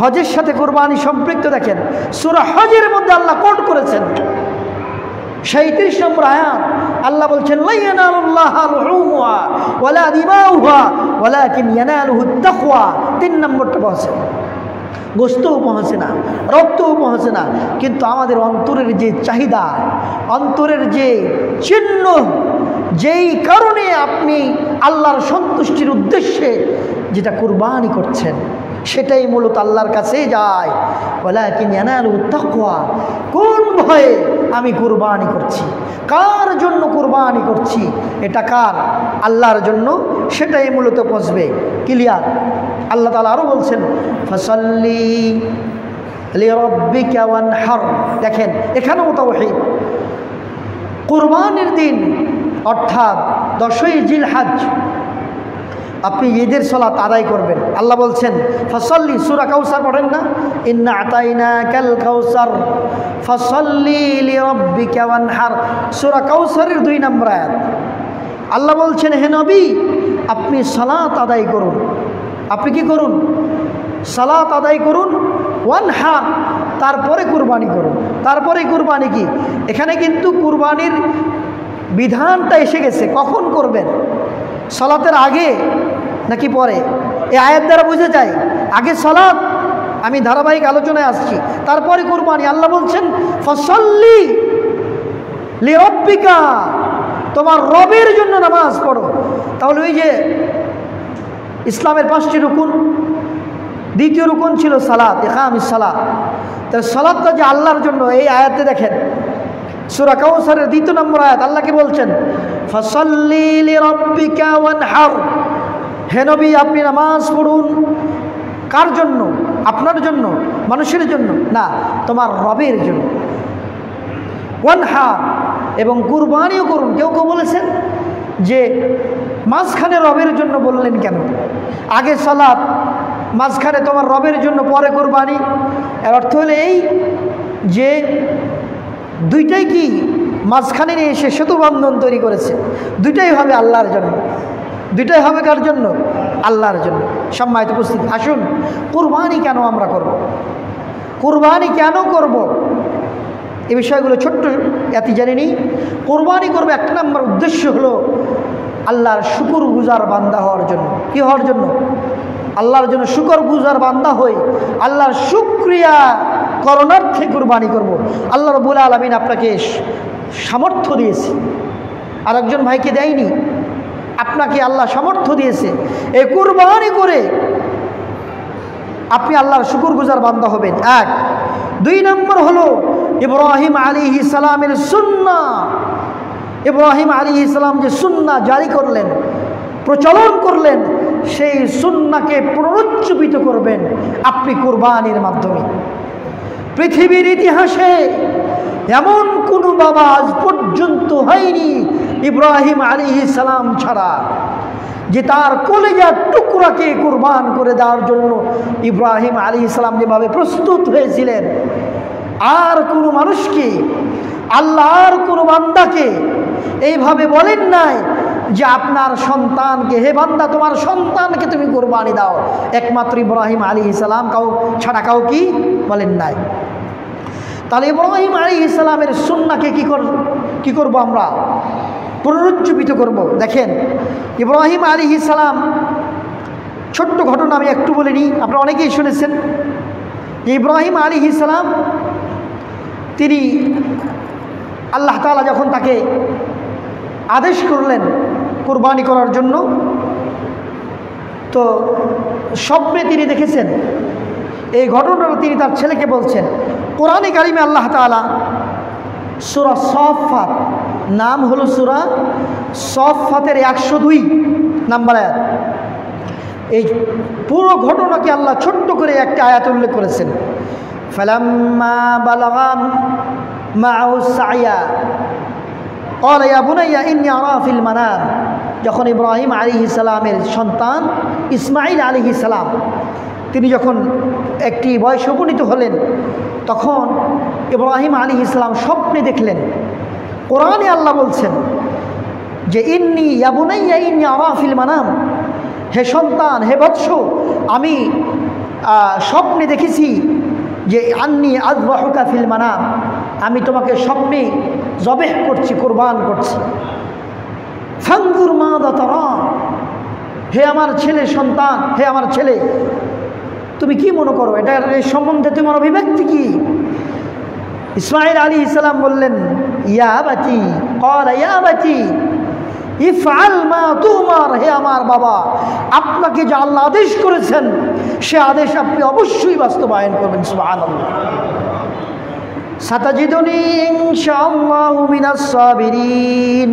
হজের সাথে কোরবানি সম্পৃক্ত। দেখেন সূরা হজের মধ্যে আল্লাহ কোট করেছেন 37 নম্বর আয়াত। আল্লাহ বলছেন, লা ইয়ানালুল্লাহু লুহুমুহা ওয়ালা দিমাউহা ওয়ালাকিন ইয়ানালুহুত তাকওয়া। 3 নম্বরটা বলছে, গোশতও পৌঁছে না, রক্তও পৌঁছে না, কিন্তু আমাদের অন্তরের যে চাহিদা, অন্তরের যে চিহ্ন, যেই কারণে আপনি আল্লাহর সন্তুষ্টির উদ্দেশ্যে যেটা কুরবানি করছেন, সেটাই মূলত আল্লাহর কাছে যায়। ওয়ালাকিন ইয়ানালুহুত তাকওয়া, কোন ভয়ে আমি কুরবানি করছি, কার জন্য কুরবানি করছি, এটা কার? আল্লাহর জন্য, সেটাই মূলত পৌঁছবে। ক্লিয়ার? আল্লাহ তাআলা আরও বলছেন, ফাসাল্লি লিরাব্বিকা ওয়ানহার। দেখেন এখানেও তাওহীদ। কুরবানির দিন অর্থাৎ 10ই জিলহজ আপনি ঈদের সালাত আদায় করবেন। আল্লাহ বলছেন, ফাসাল্লি, সূরা কাউসার পড়েন না, ইন্না আতাইনাকাল কাউসার ফাসাল্লি লিরাব্বিকা ওয়ানহার, সূরা কাউসারের 2 নম্বর আয়াত। আল্লাহ বলছেন, হে নবী, আপনি সালাত আদায় করুন। আপনি কি করুন? সালাত আদায় করুন। ওয়ানহার, তারপরে কুরবানি করুন। তারপরে কুরবানি কি? এখানে কিন্তু কুরবানির বিধানটা এসে গেছে। কখন করবেন? সালাতের আগে নাকি পরে? এই আয়াত দ্বারা বুঝে যায় আগে সালাত, আমি ধারাবাহিক আলোচনায় আসছি, তারপরে কুরবানি। আল্লাহ বলছেন, ফাসাল্লি লিরাব্বিকা, তোমার রবের জন্য নামাজ পড়ো। তাহলে ওই যে ইসলামের 5টি রুকুন, দ্বিতীয় রুকুন ছিল সালাত, ইকামিস সালাত। তাহলে সালাতটা যে আল্লাহর জন্য, এই আয়াতে দেখেন সূরা কাউসারের 2 নম্বর আয়াত, আল্লাহ কি বলছেন? ফাসাল্লি লিরাব্বিকা ওয়ানহার, হে নবী আপনি নামাজ পড়ুন। কার জন্য? আপনার জন্য, মানুষের জন্য না, তোমার রবের জন্য। ওয়ানহার, এবং কুরবানিও করুন। কেউ কেউ বলেছেন যে মাঝখানে রবের জন্য বললেন কেন? আগে সালাত, মাঝখানে তোমার রবের জন্য, পরে কুরবানি। এর অর্থ হলো এই যে দুইটাই কি মাঝখানে নিয়ে এসে সেতু বন্ধন তৈরি করেছে। দুইটাই হবে আল্লাহর জন্য, দুইটাই হবে কার জন্য? আল্লাহর জন্য। সম্মানিত উপস্থিতি, আসুন কুরবানি কেন আমরা করব, কুরবানি কেন করব, এই বিষয়গুলো ছোট্ট এতি জানি নি। কুরবানি করবে 1 নম্বর উদ্দেশ্য হলো আল্লাহর শুকর গুজার বান্দা হওয়ার জন্য। কি হওয়ার জন্য? আল্লাহর জন্য শুকর গুজার বান্দা হই, আল্লাহর শুকরিয়া করণার্থে কুরবানি করব। আল্লাহ রাব্বুল আলামিন আপনাকে সামর্থ্য দিয়েছে, আর একজন ভাইকে দেয়নি, আপনাকে আল্লাহ সামর্থ্য দিয়েছে। এই কুরবানি করে আপনি আল্লাহর শুকরগুজার বান্দা হবেন। 1। 2 নম্বর হলো ইব্রাহিম আলাইহিস সালামের সুন্নাহ। ইব্রাহিম আলাইহিস সালাম যে সুন্নাহ জারি করলেন, প্রচলন করলেন, সেই সুন্নাহকে পুনরুজ্জীবিত করবেন আপনি কুরবানির মাধ্যমে। পৃথিবীর ইতিহাসে এমন কোনো বাবা আজ পর্যন্ত হয়নি ইব্রাহিম আলাইহিস সালাম ছাড়া, যে তার কলিজার টুকরাকে কুরবান করে দেওয়ার জন্য ইব্রাহিম আলাইহিস সালাম যেভাবে প্রস্তুত হয়েছিলেন, আর কোনো মানুষকে, আল্লাহর কোনো বান্দাকে এইভাবে বলেন নাই যে আপনার সন্তানকে, হে বান্দা তোমার সন্তানকে তুমি কুরবানি দাও। একমাত্র ইব্রাহিম আলাইহিস সালাম ছাড়া কাউকে বলেন নাই। তাহলে ইব্রাহিম আলাইহিস সালামের সুন্নাহকে কি করব আমরা? পুনরুজ্জীবিত করব। দেখেন ইব্রাহিম আলাইহিস সালাম, ছোট্ট ঘটনা আমি একটু বলে নিই, আপনারা অনেকেই শুনেছেন যে ইব্রাহিম আলাইহিস সালাম তিনি আল্লাহ তাআলা যখন তাকে আদেশ করলেন কুরবানি করার জন্য, তো স্বপ্নে তিনি দেখেছেন এই ঘটনাটা, তিনি তার ছেলেকে বলছেন। কোরআনে কারিমে আল্লাহ তাআলা সূরা সাফফাত, নাম হলো সূরা সাফফাতের 102 নম্বর আয়াত, এই পুরো ঘটনাকে আল্লাহ ছোট্ট করে একটা আয়াত উল্লেখ করেছেন। ফালাম্মা বালাগা মা'আহু সা'য়া ক্বালা ইয়া বুনাইয়া ইন্নী আরা ফিল মানাম। যখন ইব্রাহিম আলাইহিস সালামের সন্তান ইসমাঈল আলাইহিস সালাম তিনি যখন একটি বয়সে উপনীত হলেন, তখন ইব্রাহিম আলাইহিস সালাম স্বপ্নে দেখলেন। কোরআনে আল্লাহ বলছেন যে ইন্নী ইয়া বুনাইয়া ইন্নী আরা ফিল মানাম, হে সন্তান, হে বৎস, আমি স্বপ্নে দেখেছি যে আন্নী আযবাহুকা ফিল মানাম, আমি তোমাকে স্বপ্নে জবেহ করছি, কুরবান করছি। ফানজুর মাযা তারা, হে আমার ছেলে সন্তান, হে আমার ছেলে, তুমি কি মনে করো, এটার সম্বন্ধে তোমার অভিব্যক্তি কি? ইসমাঈল আলাইহিস সালাম বললেন ইয়া বাতি, ক্বালা ইয়া বাতি ইফআল মা তুমার, হে আমার বাবা, আপনাকে যে আল্লাহ আদেশ করেছেন সে আদেশ আপনি অবশ্যই বাস্তবায়ন করবেন। সুবহানাল্লাহ। সাতাজিদুনি ইনশাআল্লাহু মিনাস সাবিরিন।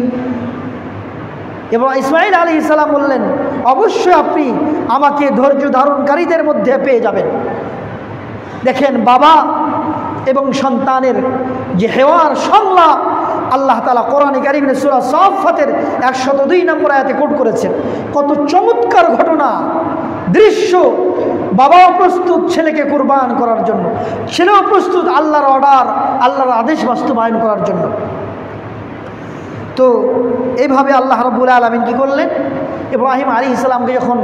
এবং ইসমাঈল আলাইহিস সালাম বললেন অবশ্যই আপনি আমাকে ধৈর্য ধারণকারীদের মধ্যে পেয়ে যাবেন। দেখেন বাবা এবং সন্তানের যে হেওয়ার সংলাপ আল্লাহ তাআলা কোরআনে কারীমে সূরা সাফফাতের 102 নম্বর আয়াতে কোট করেছেন। কত চমৎকার ঘটনা, দৃশ্য। বাবাও প্রস্তুত ছেলেকে কুরবান করার জন্য, ছেলেও প্রস্তুত আল্লাহর অর্ডার, আল্লাহর আদেশ বাস্তবায়ন করার জন্য। তো এইভাবে আল্লাহ রাব্বুল আলামিন কি করলেন, ইব্রাহিম আলাইহিস সালামকে যখন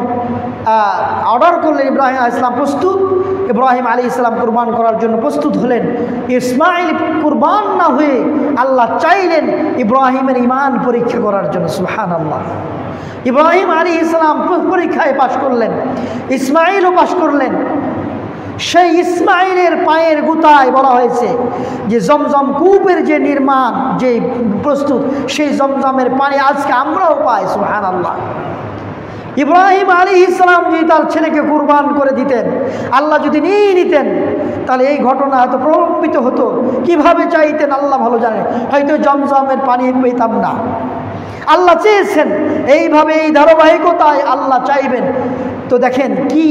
অর্ডার করলেন, ইব্রাহিম আলাইহিস সালাম প্রস্তুত, ইব্রাহিম আলাইহিস সালাম কুরবান করার জন্য প্রস্তুত হলেন। ইসমাঈল কুরবান না হয়ে আল্লাহ চাইলেন ইব্রাহিমের ঈমান পরীক্ষা করার জন্য। সুবহানাল্লাহ। ইব্রাহিম আলাইহিস সালাম পরীক্ষায় পাশ করলেন, ইসমাঈলও পাশ করলেন। সেই ইসমাঈলের পায়ের গুতায় বলা হয়েছে যে জমজম কূপের যে নির্মাণ, যে প্রস্তুত, সেই জমজমের পানি আজকে আমরাও পাই। সুবহানাল্লাহ। ইব্রাহিম আলাইহিস সালাম যদি তার ছেলেকে কুরবান করে দিতেন, আল্লাহ যদি নিয়ে নিতেন, তাহলে এই ঘটনা হয়তো প্রলম্বিত হতো। কিভাবে চাইতেন আল্লাহ ভালো জানেন, হয়তো জমজমের পানি পেতাম না। আল্লাহ চেয়েছেন এইভাবে, এই ধারাবাহিকতায় আল্লাহ চাইবেন। তো দেখেন কি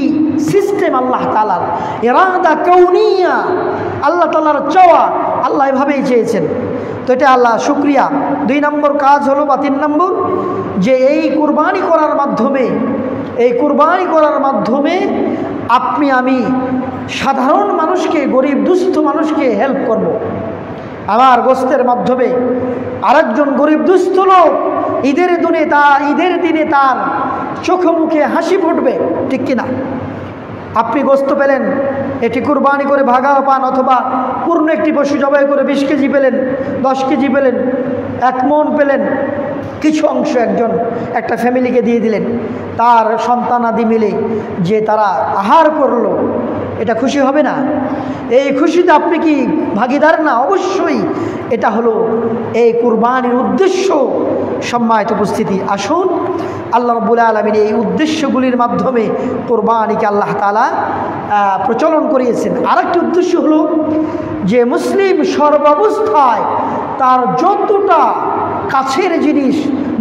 সিস্টেম আল্লাহ তাআলার, ইরাদা কাউনিয়া, আল্লাহ তাআলার চাওয়া, আল্লাহ এভাবেই চেয়েছেন। তো এটা আল্লাহ শুকরিয়া। 2 নম্বর কাজ হলো বা 3 নম্বর, যে এই কুরবানি করার মাধ্যমে, এই কুরবানি করার মাধ্যমে আপনি আমি সাধারণ মানুষকে, গরিব দুস্থ মানুষকে হেল্প করব। আমার গোস্তের মাধ্যমে আরেকজন গরিব দুস্থ লোক ঈদের দিনে তার চোখে মুখে হাসি ফুটবে, ঠিক কিনা? আপনি গোস্ত পেলেন, এটি কুরবানি করে ভাগাও পান, অথবা পূর্ণ একটি পশু জবাই করে 20 কেজি পেলেন, 10 কেজি পেলেন, 1 মণ পেলেন, কিছু অংশ একটা ফ্যামিলিকে দিয়ে দিলেন, তার সন্তানাদি মিলে যে তারা আহার করলো, এটা খুশি হবে না? এই খুশিতে আপনি কি ভাগিদার না? অবশ্যই। এটা হলো এই কুরবানির উদ্দেশ্য। সম্মানিত উপস্থিতি, আসুন আল্লাহ রাব্বুল আলামিন এই উদ্দেশ্যগুলির মাধ্যমে কুরবানিকে আল্লাহ তাআলা প্রচলন করিয়েছেন। আরেকটি উদ্দেশ্য হলো যে মুসলিম সর্বাবস্থায় তার যতটা কাছের জিনিস,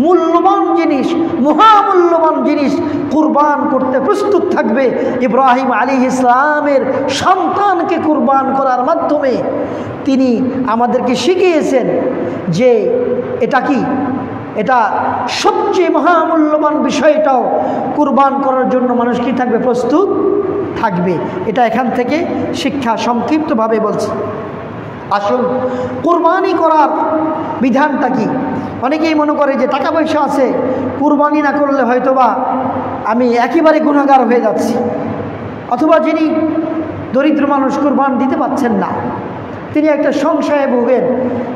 মূল্যবান জিনিস, মহামূল্যবান জিনিস কুরবান করতে প্রস্তুত থাকবে। ইব্রাহিম আলাইহিস সালামের সন্তানকে কুরবান করার মাধ্যমে তিনি আমাদেরকে শিখিয়েছেন যে এটা কি, এটা সবচেয়ে মহামূল্যবান বিষয়টাও কুরবান করার জন্য মানুষ কি থাকবে, প্রস্তুত থাকবে। এটা এখান থেকে শিক্ষা সংক্ষিপ্তভাবে বলছি। আসুন, কুরবানি করার বিধানটা কি? অনেকেই মনে করে যে টাকা পয়সা আছে, কুরবানি না করলে হয়তোবা আমি একেবারে গুনাহগার হয়ে যাচ্ছি, অথবা যিনি দরিদ্র মানুষ কুরবান দিতে পারছেন না, তিনি একটা সংশয়ে ভোগেন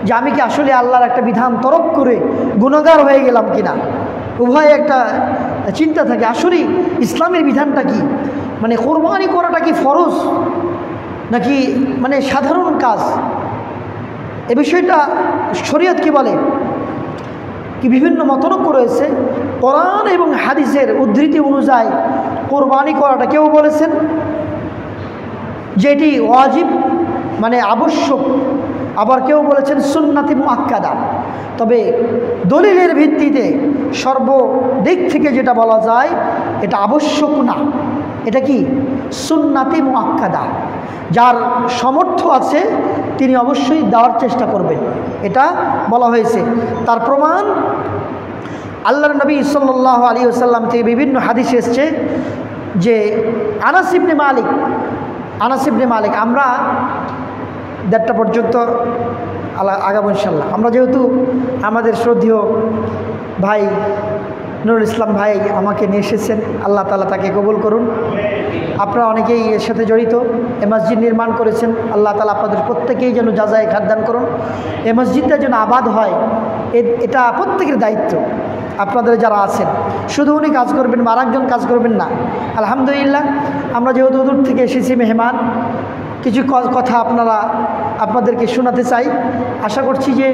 যে আমি কি আসলে আল্লাহর একটা বিধান তরক করে গুনাহগার হয়ে গেলাম কিনা। উভয় একটা চিন্তা থাকে। আসলে ইসলামের বিধানটা কি, মানে কুরবানি করাটা কি ফরজ নাকি মানে সাধারণ কাজ? এ বিষয়টা শরীয়ত কি বলে, কি বিভিন্ন মতনৈক্য রয়েছে। কোরআন এবং হাদিসের উদ্ধৃতি অনুযায়ী কোরবানি করাটা কেউ বলেছেন যেটি ওয়াজিব মানে আবশ্যক, আবার কেউ বলেছেন সুন্নাতি মুআক্কাদা। তবে দলিলের ভিত্তিতে সর্বদিক থেকে যেটা বলা যায় এটা আবশ্যক না, এটা কি সুন্নাতি মুআক্কাদা। যার সামর্থ্য আছে তিনি অবশ্যই দেওয়ার চেষ্টা করবেন, এটা বলা হয়েছে। তার প্রমাণ আল্লাহর নবী সাল্লাল্লাহু আলাইহি ওয়াসাল্লাম থেকে বিভিন্ন হাদিস এসেছে যে আনাস ইবনে মালিক, আমরা 1:30 পর্যন্ত আগাবো ইনশাল্লাহ। আমরা যেহেতু আমাদের শ্রদ্ধেয় ভাই নুরুল ইসলাম ভাই আমাকে নিয়ে এসেছেন, আল্লাহ তাআলা তাকে কবুল করুন। আপনারা অনেকেই এর সাথে জড়িত, এ মসজিদ নির্মাণ করেছেন, আল্লাহ তাআলা আপনাদের প্রত্যেকেই যেন জাযায়ে খায়ের দান করুন। এই মসজিদটা যেন আবাদ হয়, এটা প্রত্যেকের দায়িত্ব। আপনাদের যারা আছেন, শুধু উনি কাজ করবেন বা আরেকজন কাজ করবেন না। আলহামদুলিল্লাহ, আমরা যেহেতু দূর থেকে এসেছি মেহমান, কিছু কথা আপনাদেরকে শোনাতে চাই। আশা করছি যে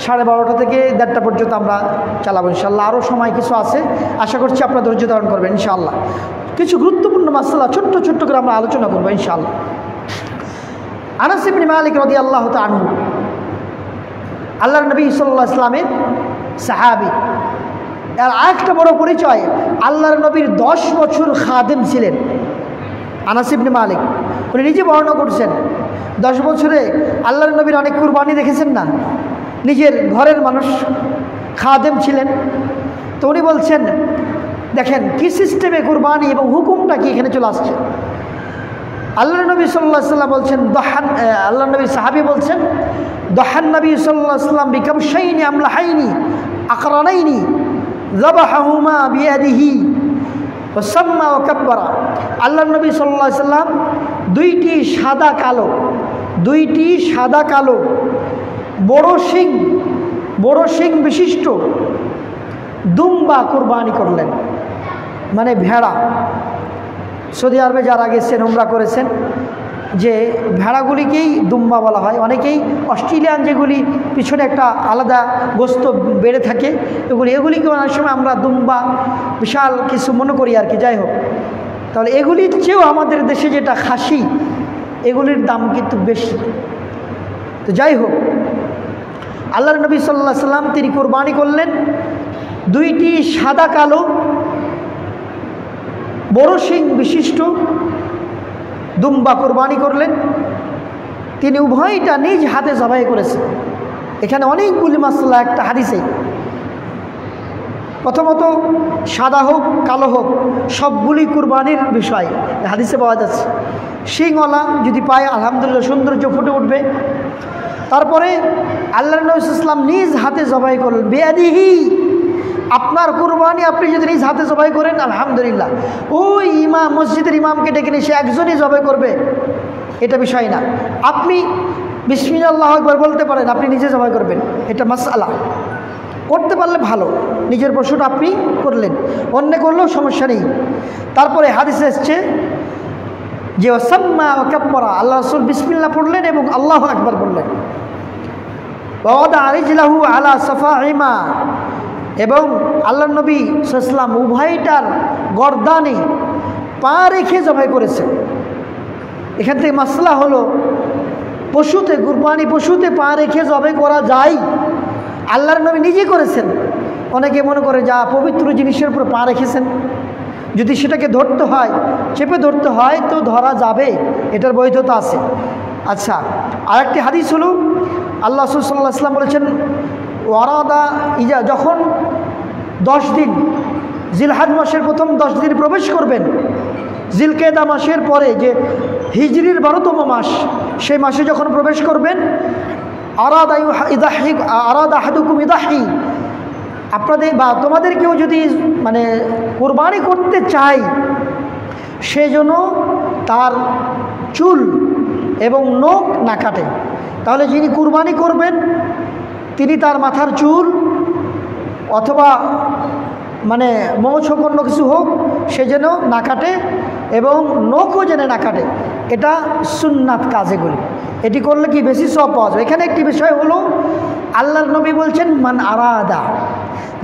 12:30 থেকে 1:30 পর্যন্ত আমরা চালাবো ইনশাআল্লাহ। আরও সময় কিছু আছে, আশা করছি আপনারা ধৈর্য ধারণ করবেন ইনশাআল্লাহ। কিছু গুরুত্বপূর্ণ মাসআলা ছোট্ট ছোট্ট করে আমরা আলোচনা করবো ইনশাআল্লাহ। আনাস ইবনে মালিক রাদিয়াল্লাহু তাআলা আনহু আল্লাহর নবী সাল্লাল্লাহু আলাইহি ওয়াসাল্লামের সাহাবী। আর আরেকটা বড় পরিচয়, আল্লাহর নবীর 10 বছর খাদেম ছিলেন আনাস ইবনে মালিক। উনি নিজে বর্ণনা করছেন 10 বছরে আল্লাহর নবীর অনেক কুরবানি দেখেছেন না, নিজের ঘরের মানুষ খাদেম ছিলেন। তো উনি বলছেন দেখেন কি সিস্টেমে কুরবানি এবং হুকুমটা কি এখানে চলে আসছে। আল্লাহর নবী সাল্লাল্লাহু আলাইহি ওয়াসাল্লাম বলছেন, আল্লাহর নবী সাহাবী বলছেন, দহান নবী সাল্লাল্লাহু আলাইহি ওয়াসাল্লাম বিকাবশাইনি আমলাহাইনি আকরানাইনি যাবাহাহুমা বিয়াদিহি ওয়াসাম্মা ওয়া কাব্বারা। আল্লাহর নবী সাল্লাল্লাহু আলাইহি ওয়াসাল্লাম দুইটি সাদা কালো বড় শিং বিশিষ্ট দুম্বা কুরবানি করলেন, মানে ভেড়া। সৌদি আরবে যারা গেছেন, উমরা করেছেন, যে ভেড়াগুলিকেই দুম্বা বলা হয়। অনেকেই অস্ট্রেলিয়ান যেগুলি পিছনে একটা আলাদা গোস্ত বেড়ে থাকে, এগুলিকে অনেক সময় আমরা দুম্বা বিশাল কিছু মনে করি আর কি। যাই হোক, তাহলে এগুলির চেয়েও আমাদের দেশে যেটা খাসি, এগুলির দাম কিন্তু বেশি। তো যাই হোক, আল্লাহর নবী সাল্লাল্লাহু আলাইহি ওয়াসাল্লাম তিনি কুরবানি করলেন দুইটি সাদা কালো বড় শিং বিশিষ্ট দুম্বা কুরবানি করলেন। তিনি উভয়টা নিজ হাতে জবাই করেছেন। এখানে অনেকগুলি মাসলা একটা হাদিসে, প্রথমত সাদা হোক কালো হোক সবগুলি কুরবানির বিষয় হাদিসে পাওয়া যাচ্ছে। শিংওয়ালা যদি পায় আলহামদুলিল্লাহ সৌন্দর্য ফুটে উঠবে। তারপরে আল্লাহর নবী সাল্লাল্লাহু আলাইহি ওয়াসাল্লাম নিজ হাতে জবাই করলেন বিয়াদিহি। আপনার কুরবানি আপনি যদি নিজ হাতে জবাই করেন আলহামদুলিল্লাহ, ওই ইমাম মসজিদের ইমামকে ডেকে নিয়ে সে একজনই জবাই করবে এটা বিষয় না। আপনি বিসমিল্লাহ আল্লাহু আকবার বলতে পারেন, আপনি নিজে জবাই করবেন, এটা মাসআলা। করতে পারলে ভালো, নিজের পশুটা আপনি করলেন, অন্য করলেও সমস্যা নেই। তারপরে হাদিসে এসছে যে ওয়াসাম্মা ওয়া কাব্বারা, আল্লাহ রাসূল বিসমিল্লাহ পড়লেন এবং আল্লাহু আকবার বললেন। ওয়াদা রিজলাহু আলা সাফাহিমা, এবং আল্লাহ নবী সাল্লাল্লাহু আলাইহি ওয়াসাল্লাম উভয়টার গর্দানে পা রেখে জবাই করেছেন। এখান থেকে মাসলা হলো, পশুতে কুরবানি পশুতে পা রেখে জবাই করা যায়, আল্লাহর নবী নিজে করেছেন। অনেকে মনে করে যা পবিত্র জিনিসের উপর পা রেখেছেন, যদি সেটাকে ধরতে হয়, চেপে ধরতে হয় তো ধরা যাবে, এটার বৈধতা আছে। আচ্ছা, আরেকটি হাদিস হলো আল্লাহ রাসূল সাল্লাল্লাহু আলাইহি ওয়াসাল্লাম বলেছেন ওয়ারাদা ইজা, যখন 10 দিন জিলহজ মাসের প্রথম 10 দিন প্রবেশ করবেন, জিলকেদা মাসের পরে যে হিজরির 12তম মাস, সেই মাসে যখন প্রবেশ করবেন, আরাদা আহাদুকুম ইদাহি, আপনাদের বা তোমাদের কেউ যদি মানে কোরবানি করতে চায়, সেজন্য তার চুল এবং নখ না কাটে। তাহলে যিনি কুরবানি করবেন তিনি তার মাথার চুল অথবা মানে মোছক অন্য কিছু হোক সে যেন না কাটে এবং নখও যেন না কাটে। এটা সুন্নাত কাজ, এগুলি এটি করলে কি বেশি সওয়াব পাওয়া যায়। এখানে একটি বিষয় হলো আল্লাহর নবী বলছেন মান আরাদা,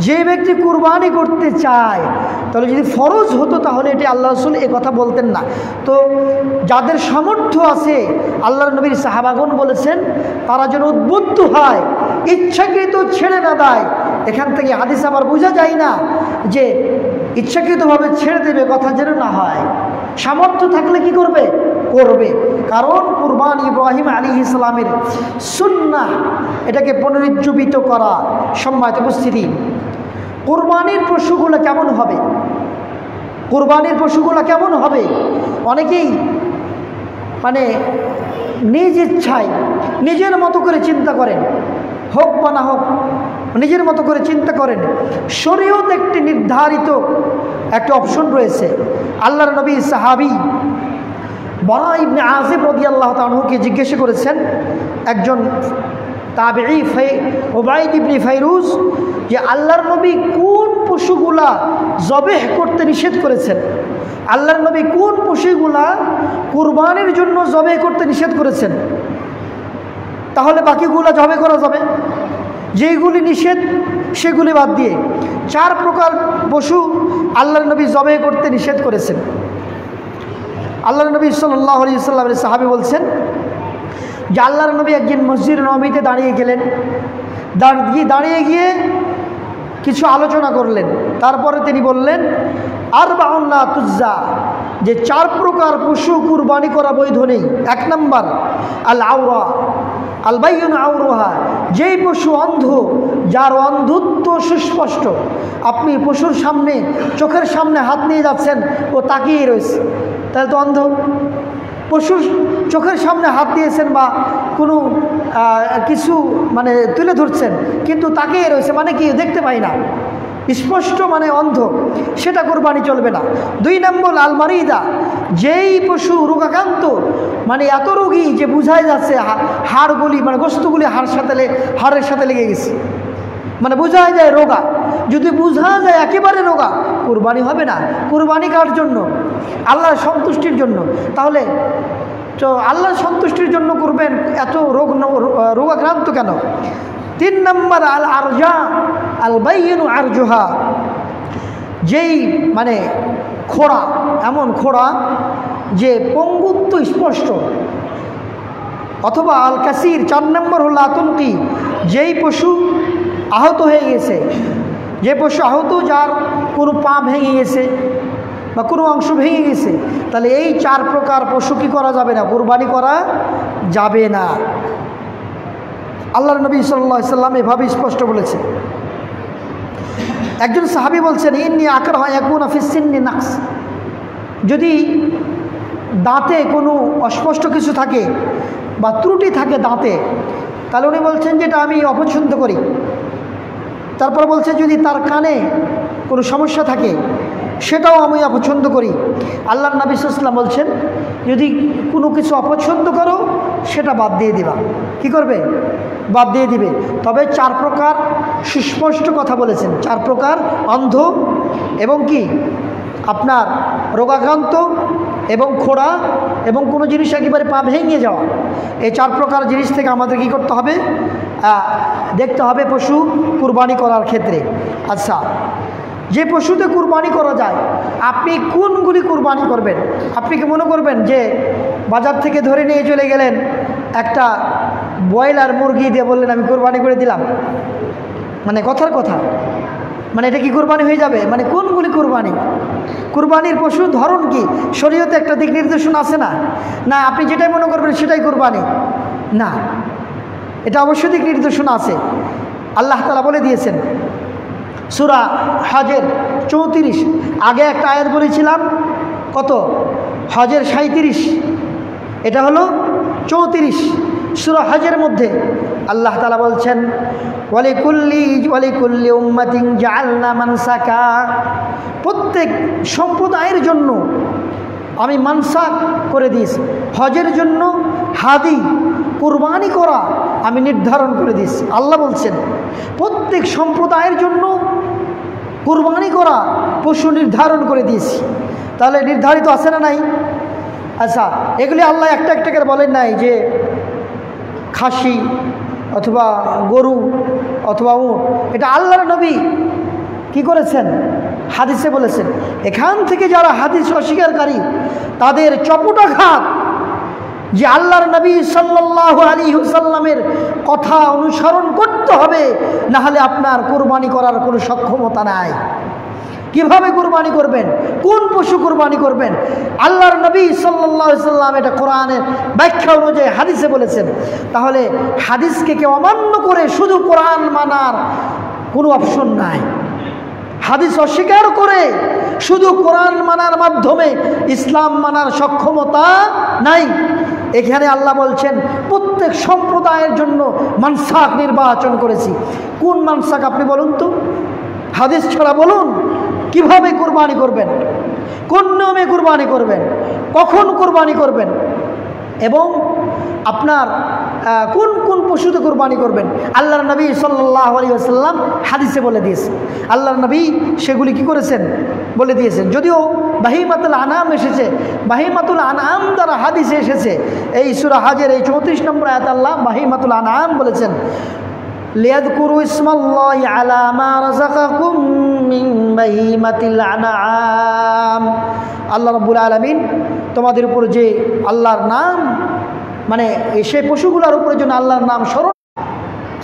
যে ব্যক্তি কুরবানি করতে চায়, তাহলে যদি ফরজ হতো তাহলে এটি আল্লাহ রাসূল এ কথা বলতেন না। তো যাদের সামর্থ্য আছে, আল্লাহর নবীর সাহাবাগণ বলেছেন তারা যেন উদ্বুদ্ধ হয়, ইচ্ছাকৃত ছেড়ে না দেয়। এখান থেকে হাদিস আবার বোঝা যায় না যে ইচ্ছাকৃতভাবে ছেড়ে দেবে, কথা যেন না হয়। সামর্থ্য থাকলে কি করবে? করবে। কারণ কুরবান ইব্রাহিম আলাইহিস সালামের সুন্নাহ, এটাকে পুনরুজ্জীবিত করা। সম্মানিত উপস্থিতি, কুরবানির পশুগুলো কেমন হবে? কুরবানির পশুগুলো কেমন হবে? অনেকেই মানে নিজ ইচ্ছায় নিজের মতো করে চিন্তা করেন, হোক বা না হোক নিজের মতো করে চিন্তা করেন। শরীয়ত একটি নির্ধারিত একটা অপশন রয়েছে। আল্লাহর নবী সাহাবী বারা ইবনে আযিব রাদিয়াল্লাহু তাআলা আনহুকে জিজ্ঞাসা করেছেন একজন তাবেঈ উবাইদ ইবনে ফাইরুজ, যে আল্লাহর নবী কোন পশুগুলা জবেহ করতে নিষেধ করেছেন? আল্লাহর নবী কোন পশুগুলা কুরবানির জন্য জবেহ করতে নিষেধ করেছেন? তাহলে বাকিগুলা জবেহ করা যাবে। যেইগুলি নিষেধ সেগুলি বাদ দিয়ে 4 প্রকার পশু আল্লাহর নবী জবেহ করতে নিষেধ করেছেন। আল্লাহর নবী সাল্লাল্লাহু আলাইহি ওয়াসাল্লামের সাহাবী বলছেন যে আল্লাহর নবী একদিন মসজিদ নববীতে দাঁড়িয়ে গেলেন, দাঁড়িয়ে গিয়ে কিছু আলোচনা করলেন। তারপরে তিনি বললেন আরবাউন লা তুজ্জা, যে 4 প্রকার পশু কুরবানি করা বৈধ নেই। 1 নম্বর আল আওরা আল বাইয়ুন আওরুহা, যেই পশু অন্ধ, যার অন্ধত্ব সুস্পষ্ট। আপনি পশুর সামনে, চোখের সামনে হাত নিয়ে যাচ্ছেন, ও তাকিয়ে রয়েছে, তাহলে তো অন্ধ। পশুর চোখের সামনে হাত দিয়েছেন বা কোনো কিছু মানে তুলে ধরছেন, কিন্তু তাকিয়ে রয়েছে, মানে কি দেখতে পাই না, স্পষ্ট মানে অন্ধ, সেটা কুরবানি চলবে না। 2 নম্বর আল মারিদা, যেই পশু রোগাক্রান্ত, মানে এত রোগী যে বুঝাই যাচ্ছে হাড়গুলি মানে গোস্তগুলি হাড়ের সাথে লেগে গেছে, মানে বোঝা যায় রোগা। যদি বোঝা যায় একেবারে রোগা, কুরবানি হবে না। কুরবানি কার জন্য? আল্লাহর সন্তুষ্টির জন্য। তাহলে তো আল্লাহর সন্তুষ্টির জন্য করবেন, এত রোগাক্রান্ত কেন? 3 নম্বর আল আরজা আল বাইয়িনু আরজুহা, যেই মানে খোড়া, এমন খোড়া যে পঙ্গুত্ব স্পষ্ট, অথবা আল কাসির। 4 নম্বর হল আতঙ্কি, যেই পশু আহত হয়ে গেছে, যে পশু আহত, যার কোনো পা ভেঙে গেছে বা কোনো অংশ ভেঙে গেছে, তাহলে এই 4 প্রকার পশু কি করা যাবে না? কুরবানি করা যাবে না। আল্লাহর নবী সাল্লাল্লাহু আলাইহি সাল্লাম এভাবে স্পষ্ট বলেছে। একজন সাহাবী বলছেন ইন্নী আকরাহু ইয়াকুনা ফিস সিন্নি নাকস, যদি দাঁতে কোনো অস্পষ্ট কিছু থাকে বা ত্রুটি থাকে দাঁতে, তাহলে উনি বলছেন যে এটা আমি অপছন্দ করি। তারপর বলছে যদি তার কানে কোনো সমস্যা থাকে সেটাও আমি অপছন্দ করি। আল্লাহর নবী সাল্লাল্লাহু আলাইহি ওয়াসাল্লাম বলছেন যদি কোনো কিছু অপছন্দ করো সেটা বাদ দিয়ে দিবা। কি করবে? বাদ দিয়ে দিবে। তবে 4 প্রকার সুস্পষ্ট কথা বলেছেন। 4 প্রকার অন্ধ এবং কি আপনার রোগাক্রান্ত এবং খোড়া এবং কোনো জিনিস একেবারে পা ভেঙে যাওয়া, এই 4 প্রকার জিনিস থেকে আমাদের কি করতে হবে? দেখতে হবে পশু কুরবানি করার ক্ষেত্রে। আচ্ছা, যে পশুতে কুরবানি করা যায়, আপনি কোনগুলি কুরবানি করবেন? আপনি কি মনে করবেন যে বাজার থেকে ধরে নিয়ে চলে গেলেন একটা ব্রয়লার মুরগি দিয়ে বললেন আমি কুরবানি করে দিলাম, মানে কথার কথা, মানে এটা কি কুরবানি হয়ে যাবে? মানে কোনগুলি কুরবানি? কুরবানির পশুর ধরন কি? শরীয়তে একটা দিক নির্দেশনা আছে না? না আপনি যেটাই মনে করবেন সেটাই কুরবানি না, এটা অবশ্যই দিক নির্দেশনা আছে। আল্লাহ তাআলা বলে দিয়েছেন সূরা হজের 34, আগে একটা আয়াত বলেছিলাম কত? হজের 37, এটা হলো 34 সূরা হজের মধ্যে আল্লাহ তাআলা বলছেন ওয়ালিকুল্লি উম্মাতিন জাআলনা মানসাকা, প্রত্যেক সম্প্রদায়ের জন্য আমি মানসাক করে দিয়েছি। হজের জন্য হাদি কুরবানি করা আমি নির্ধারণ করে দিয়েছি। আল্লাহ বলছেন প্রত্যেক সম্প্রদায়ের জন্য কুরবানি করা পশু নির্ধারণ করে দিয়েছি। তাহলে নির্ধারিত আছে না নাই? আচ্ছা, এগুলি আল্লাহ একটা একটা করে বলেন নাই যে খাসি অথবা গরু অথবা উট, এটা আল্লাহর নবী কি করেছেন? হাদিসে বলেছেন। এখান থেকে যারা হাদিস অস্বীকারী তাদের চপটাঘাত, যে আল্লাহর নবী সাল্লাল্লাহু আলাইহি ওয়াসাল্লামের কথা অনুসরণ করতে হবে, না হলে আপনার কুরবানি করার কোনো সক্ষমতা নাই। কিভাবে কুরবানি করবেন? কোন পশু কুরবানি করবেন? আল্লাহর নবী সাল্লাল্লাহু আলাইহি ওয়াসাল্লাম এটা কোরআনের ব্যাখ্যা অনুযায়ী হাদিসে বলেছেন। তাহলে হাদিসকে কেউ অমান্য করে শুধু কোরআন মানার কোনো অপশন নাই। হাদিস অস্বীকার করে শুধু কোরআন মানার মাধ্যমে ইসলাম মানার সক্ষমতা নাই। এখানে আল্লাহ বলছেন প্রত্যেক সম্প্রদায়ের জন্য মানসাক নির্বাচন করেছি। কোন মানসাক আপনি বলুন তো? হাদিস ছাড়া বলুন কিভাবে কুরবানি করবেন, কোন নিয়মে কুরবানি করবেন, কখন কুরবানি করবেন, এবং আপনার কোন কোন পশুতে কুরবানি করবেন। আল্লাহর নবী সাল্লাল্লাহু আলাইহি ওয়াসাল্লাম হাদিসে বলে দিয়েছেন। আল্লাহর নবী সেগুলি কি করেছেন? বলে দিয়েছেন। যদিও বাহিমাতুল আনাম এসেছে, বাহিমাতুল আনাম দ্বারা হাদিসে এসেছে। এই সূরা হজের এই 34 নম্বর আয়াত আল্লাহ বাহিমাতুল আনাম বলেছেন, লিয়াযকুরু ইসমাল্লাহি আলা মা রাযাকাকুম মিন বাহিমাতিল আনআম। আল্লাহ রাব্বুল আলামিন তোমাদের উপর যে আল্লাহর নাম, মানে সেই পশুগুলোর উপরে যেন আল্লাহর নাম স্মরণ,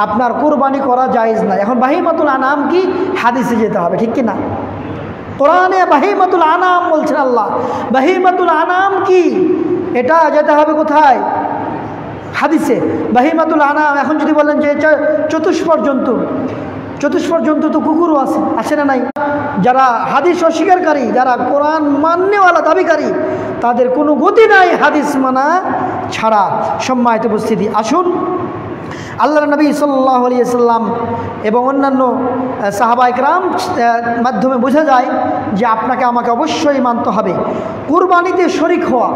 আপনার কুরবানি করা জায়েজ না। এখন বাহিমাতুল আনাম কি? হাদিসে যেতে হবে, ঠিক কি না? কোরআনে বাহিমাতুল আনাম বলছেন আল্লাহ। বাহিমাতুল আনাম কি? এটা যেতে হবে কোথায়? হাদিসে। বাহিমাতুল আনাম এখন যদি বলেন যে চতুষ্পদ জন্তু, চতুষ্পদ জন্তু তো কুকুরও আছে, আছে না নাই? যারা হাদিস অস্বীকারী, যারা কোরআন মান্যওয়ালা দাবিকারী, তাদের কোনো গতি নাই হাদিস মানা ছাড়া। সম্মানিত উপস্থিতি, আসুন আল্লাহর নবী সাল্লাল্লাহু আলাইহি ওয়াসাল্লাম এবং অন্যান্য সাহাবা ইকরাম মাধ্যমে বোঝা যায় যে আপনাকে আমাকে অবশ্যই মানতে হবে কুরবানিতে শরিক হওয়া।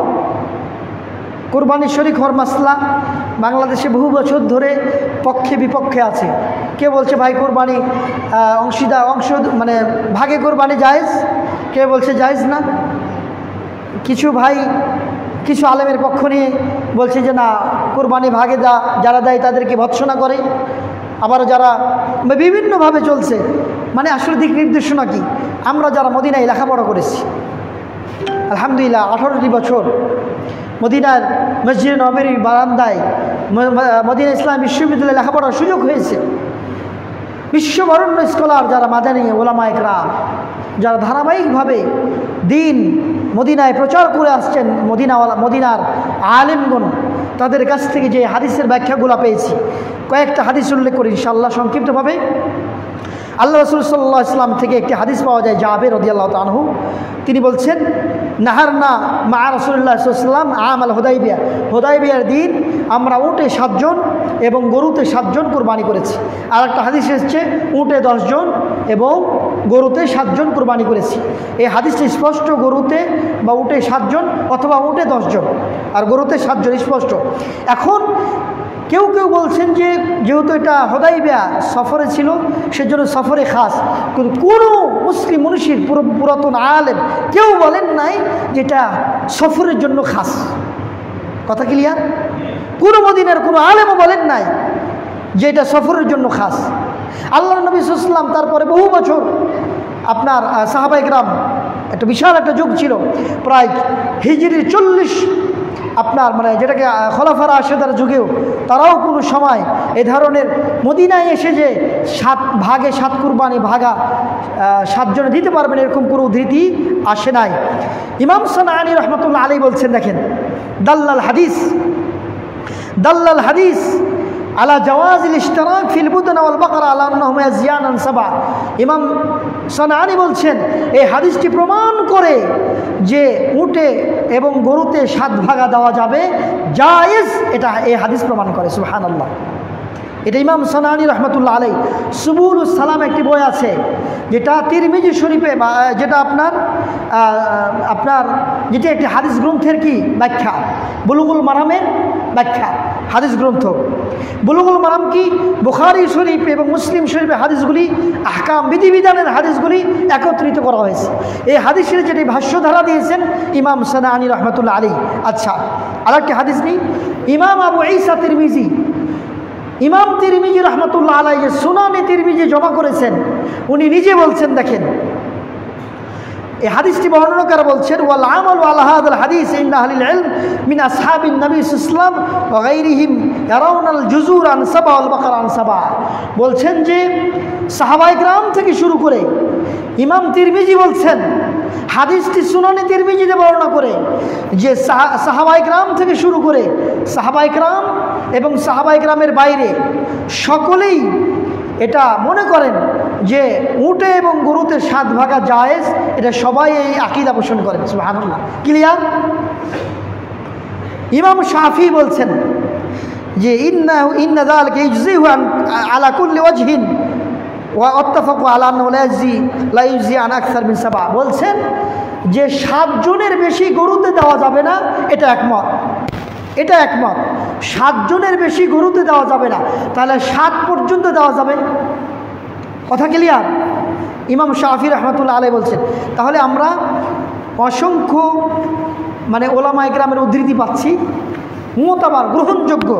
কুরবানির শরিক হওয়ার মাসলা বাংলাদেশে বহু বছর ধরে পক্ষে বিপক্ষে আছে। কে বলছে ভাই কুরবানি অংশ মানে ভাগে কুরবানি জায়েজ, কে বলছে জায়েজ না। কিছু ভাই কিছু আলেমের পক্ষ নিয়ে বলছে যে না, কুরবানি ভাগে যারা দেয় তাদেরকে ভৎসনা করে। আবার যারা বিভিন্নভাবে চলছে, মানে আসলে দিক নির্দেশনা কি? আমরা যারা মদিনায় লেখাপড়া করেছি, আলহামদুলিল্লাহ 18টি বছর মদিনার মসজিদে নববীর বারান্দায় মদিনা ইসলাম বিশ্ববিদ্যালয়ে লেখাপড়ার সুযোগ হয়েছে। বিশ্ববরণ্য স্কলার যারা মাদানী ওলামা ইকরাম, যারা ধারাবাহিকভাবে দিন মদিনায় প্রচার করে আসছেন, মদিনার আলেমগণ, তাদের কাছ থেকে যে হাদিসের ব্যাখ্যাগুলো পেয়েছি, কয়েকটা হাদিস উল্লেখ করি ইনশাআল্লাহ সংক্ষিপ্তভাবে। আল্লাহ রাসূল সাল্লাল্লাহু আলাইহি ওয়াসাল্লাম থেকে একটি হাদিস পাওয়া যায়, জাবের রাদিয়াল্লাহু তাআলা আনহু, তিনি বলছেন নাহারনা মা রাসূলুল্লাহ সাল্লাল্লাহু আলাইহি ওয়াসাল্লাম আমাল হুদাইবিয়া, হুদাইবিয়ার দিন আমরা উটে 7 জন এবং গরুতে 7 জন কুরবানি করেছি। আর একটা হাদিস এসেছে উটে 10 জন এবং গরুতে 7 জন কুরবানি করেছি। এই হাদিসটি স্পষ্ট, গরুতে বা উটে 7 জন অথবা উটে 10 জন আর গরুতে 7 জন স্পষ্ট। এখন কেউ কেউ বলছেন যে যেহেতু এটা হুদাইবিয়া সফরে ছিল সেজন্য সফরে খাস, কিন্তু কোনো মুসলিম মনীষীর পুরাতন আলেম কেউ বলেন নাই যেটা সফরের জন্য খাস। কথা ক্লিয়ার? কোনো মদিনার কোনো আলেমও বলেন নাই যে এটা সফরের জন্য খাস। আল্লাহর নবী সাল্লাল্লাহু আলাইহি ওয়াসাল্লাম তারপরে বহু বছর আপনার সাহাবা ইকরাম, একটা বিশাল একটা যুগ ছিল, প্রায় হিজরির 40 আপনার মানে যেটাকে খোলাফায়ে রাশেদার যুগেও তারাও কোনো সময় এ ধরনের মদিনায় এসে যে 7 ভাগে 7 কুরবানি ভাগা 7 জনে দিতে পারবেন এরকম কোনো উদ্ধৃতি আসে নাই। ইমাম সানাআনী রহমতুল্লাহ আলাইহি বলছেন, দেখেন দাল্লাল হাদিস আলা জাওয়াজিল ইশতিরাক ফিল বুদন ওয়াল বাকরা আলা আন্নাহুমা ইয়াজিয়ানান সাবা। ইমাম সানাআনী বলছেন এই হাদিসটি প্রমাণ করে যে উটে এবং গরুতে 7 ভাগা দেওয়া যাবে, জায়েজ, এটা এই হাদিস প্রমাণ করে। সুবহানাল্লাহ। এটা ইমাম সানাআনী রহমতুল্লাহ আলাইহি সুবুলুস সালাম একটি বই আছে যেটা তিরমিজি শরীফে, যেটা আপনার যেটা একটি হাদিস গ্রন্থের কি ব্যাখ্যা, বুলুগুল মারামের ব্যাখ্যা হাদিস গ্রন্থ। বুলুগুল মারাম কি বুখারী শরীফ এবং মুসলিম শরীফের হাদিসগুলি, আহকাম বিধিবিধানের হাদিসগুলি একত্রিত করা হয়েছে। এই হাদিসের যেটি ভাষ্যধারা দিয়েছেন ইমাম সানাআনী রহমতুল্লাহ আলাইহি। আচ্ছা, আরেকটি হাদিস নেই, ইমাম আবু ঈসা তিরমিজি, ইমাম তিরমিজি রহমতুল্লাহ আলাইহি যে সুনানে তিরমিজি জমা করেছেন, উনি নিজে বলছেন, দেখেন এই হাদিসটি বর্ণনাকারী বলছেন, ওয়াল আমালু আলা হাযাল হাদিস ইন্না আহলিল ইলম মিন আসহাবিন নবী সাল্লাল্লাহু আলাইহি ওয়াসাল্লাম ওয়া গায়রিহিম ইয়ারাউনাল জুজুর আন সাবা ওয়াল বাকারা আন সাবা। বলছেন যে সাহাবায়ে কেরাম থেকে শুরু করে ইমাম তিরমিজি বলছেন, হাদিসটি সুনানে তিরমিজিতে বর্ণনা করে যে সাহাবায়ে কেরাম থেকে শুরু করে সাহাবায়ে কেরাম এবং সাহাবায়ে কেরামের বাইরে সকলেই এটা মনে করেন যে উটে এবং গরুতে 7 ভাগা জায়েজ, এটা সবাই এই আকীদা পোষণ করেন। সুবহানাল্লাহ। ক্লিয়ার? ইমাম শাফি বলছেন যে ইন্না যালিকা ইজজিহু আলা কুল্লি ওয়াজহিন ওয়া আত্তাফাকু আলা আন্নাহু লা ইজজি আন আকসার মিন 7। বলছেন যে 7 জনের বেশি গরুতে দেওয়া যাবে না, এটা একমত। 7 জনের বেশি গরুতে দেওয়া যাবে না, তাহলে 7 পর্যন্ত দেওয়া যাবে। কথা ক্লিয়ার? ইমাম শাফি রহমতুল্লাহ আলাইহি বলছেন। তাহলে আমরা অসংখ্য মানে ওলামায়ে কেরামের উদ্ধৃতি পাচ্ছি, মুতাবার গ্রহণযোগ্য,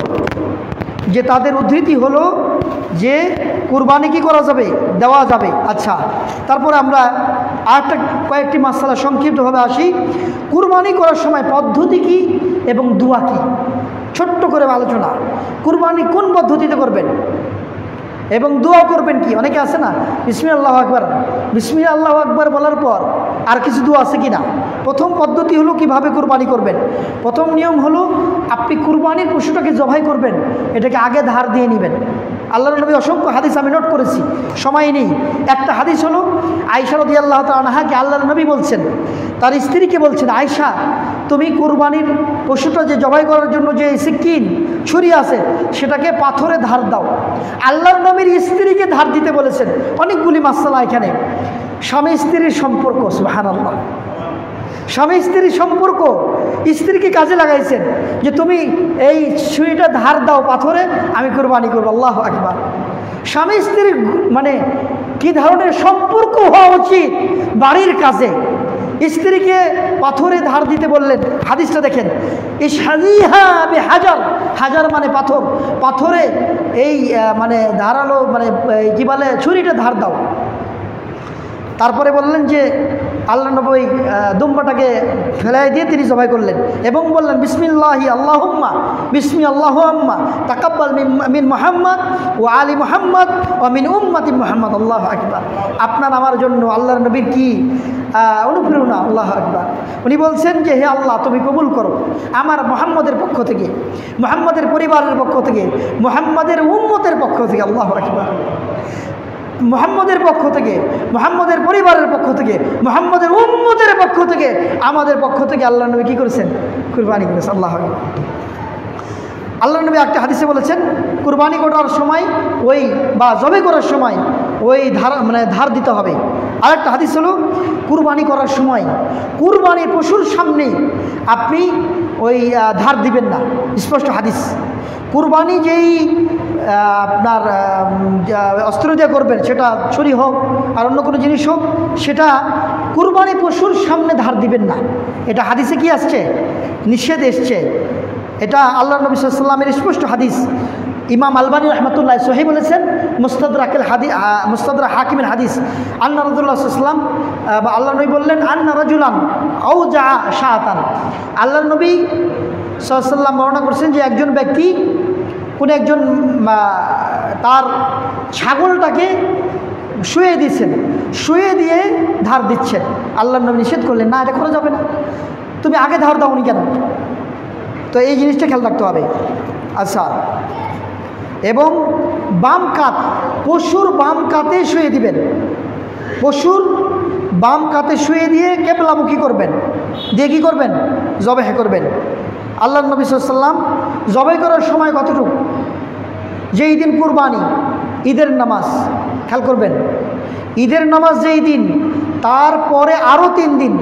যে তাদের উদ্ধৃতি হলো যে কুরবানি কি করা যাবে, দেওয়া যাবে। আচ্ছা, তারপরে আমরা আরেকটা কয়েকটি মাসআলা সংক্ষিপ্তভাবে আসি। কুরবানি করার সময় পদ্ধতি কি এবং দোয়া কি, ছোট্ট করে আলোচনা। কুরবানি কোন পদ্ধতিতে করবেন এবং দোয়া করবেন কি? অনেকে আছে না, বিসমিল্লাহু আকবার, বিসমিল্লাহু আকবার বলার পর আর কিছু দোয়া আছে কি না। প্রথম পদ্ধতি হলো কিভাবে কুরবানি করবেন। প্রথম নিয়ম হলো আপনি কুরবানির পশুটাকে জবাই করবেন, এটাকে আগে ধার দিয়ে নেবেন। আল্লাহর নবী অসংখ্য হাদিস আমি নোট করেছি, সময় নেই। একটা হাদিস হলো আয়েশা রাদিয়াল্লাহু তাআলা আনহাকে আল্লাহর নবী বলছেন, তার স্ত্রীকে বলছেন, আয়েশা তুমি কুরবানির পশুটা যে জবাই করার জন্য যে সিকিন ছুরি আছে সেটাকে পাথরে ধার দাও। আল্লাহর নবীর স্ত্রীকে ধার দিতে বলেছেন। অনেকগুলি মাসআলা এখানে। স্বামী স্ত্রীর সম্পর্ক, সুবহানাল্লাহ, স্বামী স্ত্রীর সম্পর্ক, স্ত্রীকে কাজে লাগাইছেন যে তুমি এই ছুরিটা ধার দাও পাথরে, আমি কুরবানি করবো। আল্লাহু আকবার। স্বামী স্ত্রীর মানে কি ধরনের সম্পর্ক হওয়া উচিত বাড়ির কাজে। স্ত্রীকে পাথরে ধার দিতে বললেন, হাদিসটা দেখেন, ইশহাদিহা বিহাজার, হাজার মানে পাথর, পাথরে এই মানে ধারালো মানে কি বলে ছুরিটা ধার দাও। তারপরে বললেন যে আল্লাহ নবী দুম্বাটাকে ফেলাই দিয়ে তিনি জবাই করলেন এবং বললেন, বিসমিল্লাহি আল্লাহুম্মা বিসমি আল্লাহুম্মা তাকাব্বাল মিন মুহাম্মদ ওয়া আলি মুহাম্মদ ওয়া মিন উম্মতি মুহাম্মদ। আল্লাহু আকবার। আপনার আমার জন্য আল্লাহর নবীর কি অনুপ্রেরণা। আল্লাহু আকবার। উনি বলছেন যে হে আল্লাহ তুমি কবুল করো আমার মুহাম্মদের পক্ষ থেকে, মুহাম্মদের পরিবারের পক্ষ থেকে, মুহাম্মদের উম্মতের পক্ষ থেকে। আল্লাহু আকবার। মুহাম্মদের পক্ষ থেকে, মুহাম্মদের পরিবারের পক্ষ থেকে, মুহাম্মদের উম্মতের পক্ষ থেকে, আমাদের পক্ষ থেকে আল্লাহ নবী কী করেছেন? কুরবানি করেছেন। আল্লাহু আকবার। আল্লাহ নবী একটা হাদিসে বলেছেন কুরবানি করার সময় ওই বা জবে করার সময় ওই ধার দিতে হবে। আরেকটা হাদিস হলো কুরবানি করার সময় কুরবানির পশুর সামনে আপনি ওই ধার দিবেন না, স্পষ্ট হাদিস। কুরবানি যেই আপনার অস্ত্র দিয়ে করবেন, সেটা ছুরি হোক আর অন্য কোনো জিনিস হোক, সেটা কুরবানি পশুর সামনে ধার দিবেন না। এটা হাদিসে কি আসছে? নিষেধ এসছে। এটা আল্লাহ নবী সাল্লাল্লাহু আলাইহি ওয়াসাল্লামের স্পষ্ট হাদিস। ইমাম আলবানী রহমতুল্লাহ সহিহ বলেছেন, মুস্তাদরাক হাকিমের হাদিস। আন্না রাসূলুল্লাহ সাল্লাল্লাহু আলাইহি ওয়াসাল্লাম বা আল্লাহ নবী বললেন, আন্না রাজুলান আউজা শাআতান। আল্লাহ নবী সাল্লাল্লাহু আলাইহি ওয়াসাল্লাম বর্ণনা করছেন যে একজন ব্যক্তি কোনো একজন তার ছাগলটাকে শুয়ে দিচ্ছেন, শুয়ে দিয়ে ধার দিচ্ছেন। আল্লাহর নবী নিষেধ করলেন, না এটা করা যাবে না, তুমি আগে ধার দাওনি কেন? তো এই জিনিসটা খেয়াল রাখতে হবে। আচ্ছা, এবং বাম কাত, পশুর বাম কাতে শুয়ে দিবেন, পশুর বাম কাতে শুয়ে দিয়ে কেবলামুখী করবেন, দিয়ে কী করবেন? জবাই করবেন। আল্লাহর নবী সাল্লাল্লাহু আলাইহি ওয়াসাল্লাম জবাই করার সময় কতটুকু? যেই দিন কুরবানি, ঈদের নামাজ, খেয়াল করবেন, ঈদের নামাজ যেই দিন, তারপরে আরও 3 দিন,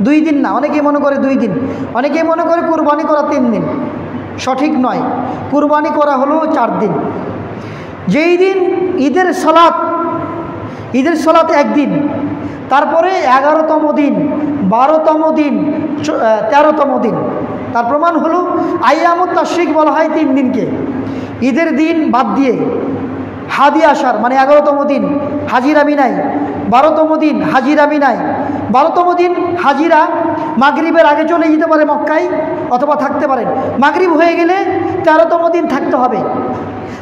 2 দিন না, অনেকেই মনে করে 2 দিন, অনেকেই মনে করে কুরবানি করা 3 দিন, সঠিক নয়, কুরবানি করা হলো 4 দিন। যেই দিন ঈদের সালাত, ঈদের সালাত 1 দিন, তারপরে 11তম দিন, 12তম দিন, 13তম দিন। তার প্রমাণ হলো আইয়ামুত তাশরিক বলা হয় 3 দিনকে, ঈদের দিন বাদ দিয়ে। হাদি আসার মানে 11তম দিন হাজিরা মিনাই, 12তম দিন হাজিরা মিনাই, 12তম দিন হাজিরা মাগরিবের আগে চলে যেতে পারে মক্কায়, অথবা থাকতে পারেন। মাগরিব হয়ে গেলে 13তম দিন থাকতে হবে,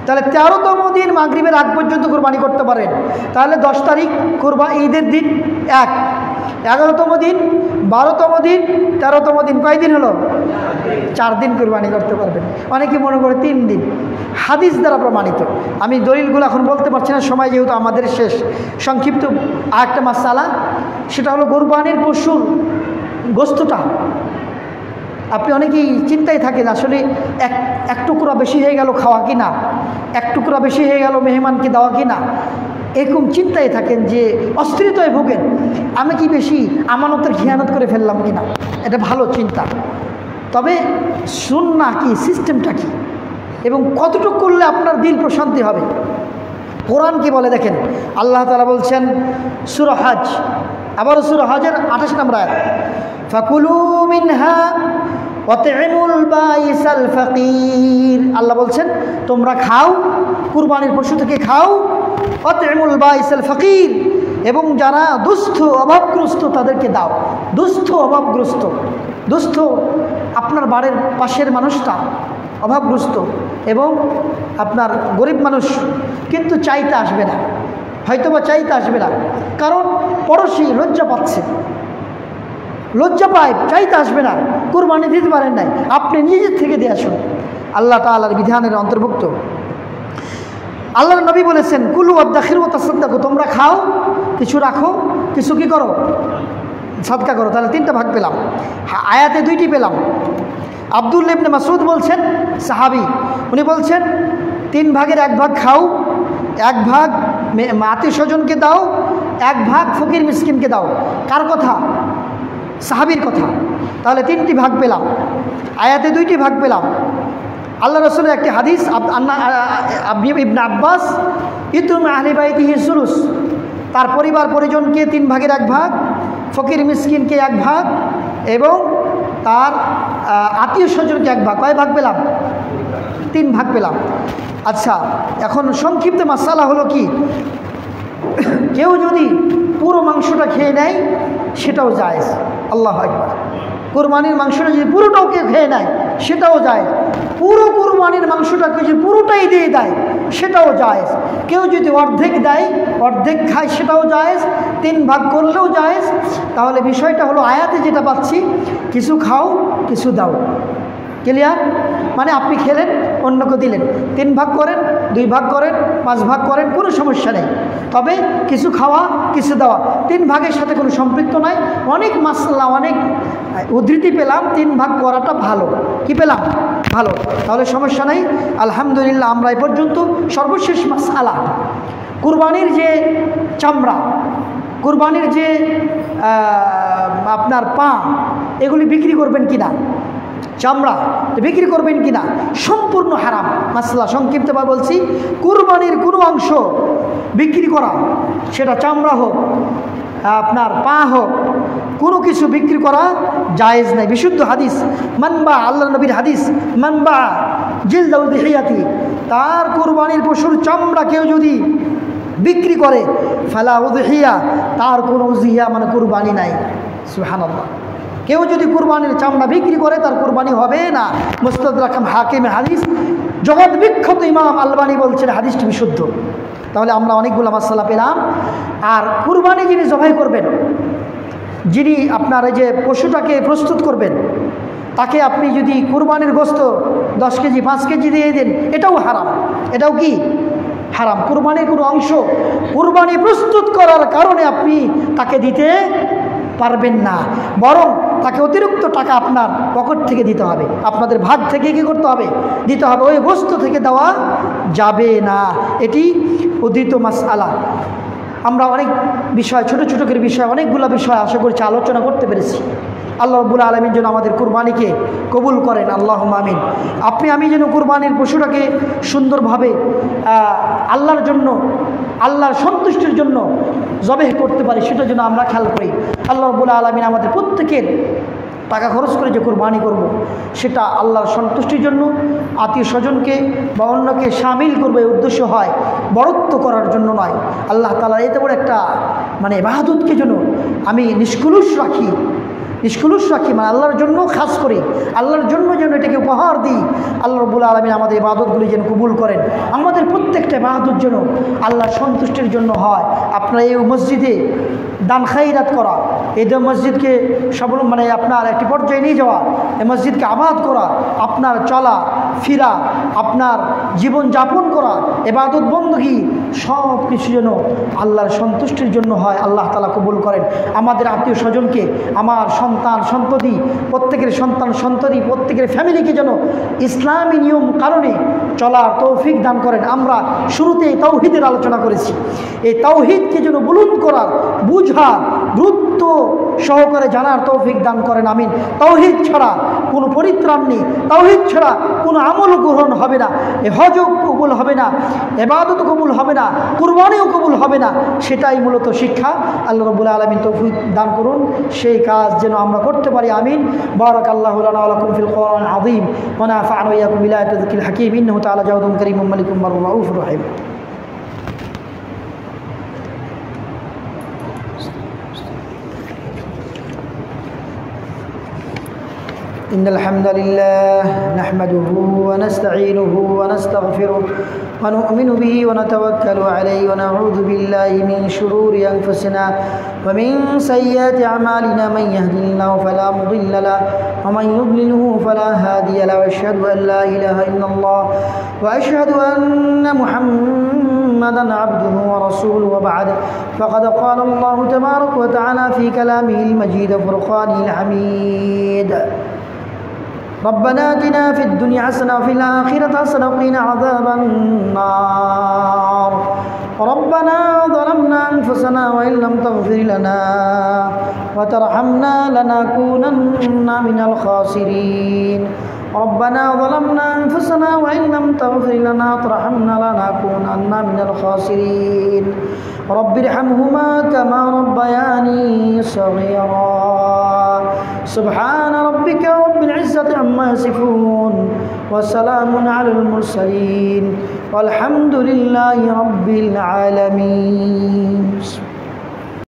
তাহলে 13তম দিন মাগরিবের আগ পর্যন্ত কুরবানি করতে পারেন। তাহলে 10 তারিখ ঈদের দিন 1, 11তম দিন, 12তম দিন, 13তম দিন, কয়দিন হলো? 4 দিন কুরবানি করতে পারবেন। অনেকে মনে করে 3 দিন, হাদিস দ্বারা প্রমাণিত। আমি দলিলগুলো এখন বলতে পারছি না, সময় যেহেতু আমাদের শেষ। সংক্ষিপ্ত আরেকটা মাসালা, সেটা হলো কুরবানির পশুর গোস্তটা। আপনি অনেকেই চিন্তায় থাকেন আসলে এক টুকরা বেশি হয়ে গেল খাওয়া কি না, 1 টুকরা বেশি হয়ে গেল মেহমানকে দেওয়া কি না, এরকম চিন্তায় থাকেন যে অস্থিরতায় ভোগেন, আমি কি বেশি আমানতের খেয়ানত করে ফেললাম কি না। এটা ভালো চিন্তা, তবে সুন্নাহ কি, সিস্টেমটা কি, এবং কতটুকু করলে আপনার দিল প্রশান্তি হবে। কোরআন কি বলে দেখেন, আল্লাহ তাআলা বলছেন সূরা হজ, আবারও সূরা হজের 28 নম্বর আয়াত, ফাকুলু মিনহা ওয়াতইমুল বাইসাল ফাকির। আল্লাহ বলছেন তোমরা খাও, কুরবানির পশু থেকে খাও, ওয়াতইমুল বাইসাল ফাকির, এবং যারা দুস্থ অভাবগ্রস্ত তাদেরকে দাও। দুস্থ অভাবগ্রস্ত, দুস্থ আপনার বাড়ির পাশের মানুষটা অভাবগ্রস্ত এবং আপনার গরিব মানুষ, কিন্তু চাইতে আসবে না, হয়তোবা চাইতে আসবে না, কারণ পড়োশি লজ্জা পাচ্ছে, লজ্জা পায়, চাইতে আসবে না, কুরবানি দিতে পারেন নাই, আপনি নিজের থেকে দিয়ে আসুন। আল্লাহ তাআলার বিধানের অন্তর্ভুক্ত। আল্লাহর নবী বলেছেন কুলু ওয়াদাখিরু ওয়া তাসাদ্দাকু, তোমরা খাও, কিছু রাখো, কিছু কি করো? সাদকা করো। তাহলে 3টা ভাগ পেলাম, আয়াতে 2টি পেলাম। আব্দুল্লাহ ইবনে মাসউদ বলছেন, সাহাবী, উনি বলছেন 3 ভাগের 1 ভাগ খাও, 1 ভাগ আত্মীয় স্বজনকে দাও, 1 ভাগ ফকির মিসকিনকে দাও। কার কথা? সাহাবীর কথা। তাহলে 3টি ভাগ পেলাম, আয়াতে 2টি ভাগ পেলাম। আল্লাহ রাসূলের একটি হাদিস, ইবনে আব্বাস, ইতুম আহলি বাইতিহি সুলুস, তার পরিবার পরিজনকে 3 ভাগের 1 ভাগ, ফকির মিসকিনকে 1 ভাগ, এবং তার আত্মীয় স্বজনকে 1 ভাগ। কয় ভাগ পেলাম? 3 ভাগ পেলাম। আচ্ছা, এখন সংক্ষিপ্ত মাসালা হলো কি, কেউ যদি পুরো মাংসটা খেয়ে নেয় সেটাও জায়েজ। আল্লাহু আকবার। কুরবানির মাংসটা যদি পুরোটাও কেউ খেয়ে নেয় সেটাও জায়েজ। পুরো কুরবানির মাংসটাকে যদি পুরোটাই দিয়ে দেয় সেটাও জায়েজ। কেউ যদি অর্ধেক দেয়, অর্ধেক খায়, সেটাও জায়েজ। 3 ভাগ করলেও জায়েজ। তাহলে বিষয়টা হলো আয়াতে যেটা পাচ্ছি, কিছু খাও, কিছু দাও। ক্লিয়ার? মানে আপনি খেলেন, অন্যকে দিলেন, 3 ভাগ করেন, 2 ভাগ করেন, 5 ভাগ করেন, কোনো সমস্যা নেই। তবে কিছু খাওয়া, কিছু দেওয়া, 3 ভাগের সাথে কোনো সম্পৃক্ত নয়। অনেক মাসলা, অনেক উদ্ধৃতি পেলাম, 3 ভাগ করাটা ভালো। কি পেলাম? ভালো। তাহলে সমস্যা নেই, আলহামদুলিল্লাহ। আমরা এই পর্যন্ত সর্বশেষ মাসআলা, কুরবানির যে চামড়া, কুরবানির যে আপনার পা, এগুলি বিক্রি করবেন কিনা, চামড়া বিক্রি করবেন কিনা, সম্পূর্ণ হারাম। মাসলা সংক্ষিপ্তভাবে বলছি, কুরবানির কোনো অংশ বিক্রি করা, সেটা চামড়া হোক, আপনার পা হোক, কোনো কিছু বিক্রি করা জায়েজ নাই। বিশুদ্ধ হাদিস, মানবা, আল্লাহ নবীর হাদিস, মানবা জিলদা উযহিয়াতি, তার কুরবানির পশুর চামড়া কেউ যদি বিক্রি করে, ফালা উযহিয়া, তার কোনো উযহিয়া মানে কুরবানি নাই। সুবহানাল্লাহ। কেউ যদি কুরবানির চামড়া বিক্রি করে তার কুরবানি হবে না। মুস্তাদরাক হাকিমে হাদিস, জগৎ বিখ্যাত ইমাম আলবানী বলছেন হাদিসটি বিশুদ্ধ। তাহলে আমরা অনেকগুলো মাসালা পেলাম। আর কুরবানি যিনি জবাই করবেন, যিনি আপনার এই যে পশুটাকে প্রস্তুত করবেন, তাকে আপনি যদি কুরবানির গোশত 10 কেজি 5 কেজি দিয়ে দেন, এটাও হারাম। এটাও কি হারাম। কুরবানির কোনো অংশ কুরবানি প্রস্তুত করার কারণে আপনি তাকে দিতে পারবেন না, বরং তাকে অতিরিক্ত টাকা আপনার পকেট থেকে দিতে হবে, আপনাদের ভাগ থেকে কী করতে হবে, দিতে হবে। ওই গোশত থেকে দেওয়া যাবে না। এটি উদ্ধৃত মাসআলা। আমরা অনেক বিষয়, ছোটো ছোটো করে বিষয়, অনেকগুলো বিষয় আশা করছি আলোচনা করতে পেরেছি। আল্লাহ রাব্বুল আলামিন যেন আমাদের কুরবানিকে কবুল করেন, আল্লাহুম্মা আমিন। আপনি আমি যেন কুরবানির পশুটাকে সুন্দরভাবে আল্লাহর জন্য, আল্লাহর সন্তুষ্টির জন্য জবেহ করতে পারি, সেটা যেন আমরা খেয়াল করি। আল্লাহ রাব্বুল আলামিন আমাদের প্রত্যেকের টাকা খরচ করে যে কুরবানি করব, সেটা আল্লাহর সন্তুষ্টির জন্য, আত্মীয় স্বজনকে বা অন্যকে সামিল করবে উদ্দেশ্য হয়, বড়ত্ব করার জন্য নয়। আল্লাহ তাআলা এত বড় একটা ইবাদতকে যেন আমি নিষ্কলুষ রাখি, মানে আল্লাহর জন্য খাস করি, আল্লাহর জন্য যেন এটাকে উপহার দিই। আল্লাহ রাব্বুল আলামিন আমাদের ইবাদতগুলি যেন কবুল করেন। আমাদের প্রত্যেকটা ইবাদত যেন আল্লাহর সন্তুষ্টির জন্য হয়। আপনার এই মসজিদে দান খায়রাত করা, এই মসজিদকে আপনার একটি পর্যায়ে নিয়ে যাওয়া, এই মসজিদকে আবাদ করা, আপনার চলা ফিরা, আপনার জীবন যাপন করা, ইবাদত বندگی সব কিছু যেন আল্লাহর সন্তুষ্টির জন্য হয়। আল্লাহ তাআলা কবুল করেন। আমাদের আত্মীয় স্বজনকে, আমার সন্তান সন্ততি, প্রত্যেকের সন্তান সন্ততি, প্রত্যেকের ফ্যামিলিকে যেন ইসলামী নিয়ম কারণে চলার তৌফিক দান করেন। আমরা শুরুতেই তাওহীদের আলোচনা করেছি। এই তাওহীদকে যেন বুলন্দ করার, বুঝার, গুরুত্ব সহকারে জানার তৌফিক দান করেন, আমিন। তাওহীদ ছাড়া কোনো পরিত্রাণ নেই, তাওহীদ ছাড়া কোনো আমল গ্রহণ হবে না, হজও কবুল হবে না, ইবাদত কবুল হবে না, কুরবানিও কবুল হবে না। সেটাই মূলত শিক্ষা। আল্লাহ রাব্বুল আলামিন তৌফিক দান করুন, সেই কাজ যেন আমরা করতে পারি, আমিন। বারাকাল্লাহু লানা ওয়া লাকুম ফিল কোরআন আযীম ওয়া নাফা'না ওয়া ইয়াকুম বিল আয়াতি যিকিল হাকীম। ইন্নাহু তাআলা জাওয়াদুন কারীমুন মালিকুম রাউফুর রহিম। إن الحمد لله نحمده ونستعينه ونستغفره ونؤمن به ونتوكل عليه ونعوذ بالله من شرور أنفسنا ومن سيئات أعمالنا من يهده الله فلا مضل له ومن يضلله فلا هادي له وأشهد أن لا إله إلا الله وأشهد أن محمدا عبده ورسوله وبعد فقد قال الله تبارك وتعالى في كلامه المجيد فرقانه الحميد ربنا آتنا في الدنيا حسنة وفي الآخرة حسنة وقنا عذاب النار ربنا ظلمنا أنفسنا وإن لم تغفر لنا وترحمنا لنكونن من الخاسرين ربنا ظلمنا أنفسنا وإن لم تغفر لنا وترحمنا لنكونن من الخاسرين رب ارحمهما كما ربياني صغيرا سبحان ربك رب العزة عما يصفون وسلام على المرسلين والحمد لله رب العالمين.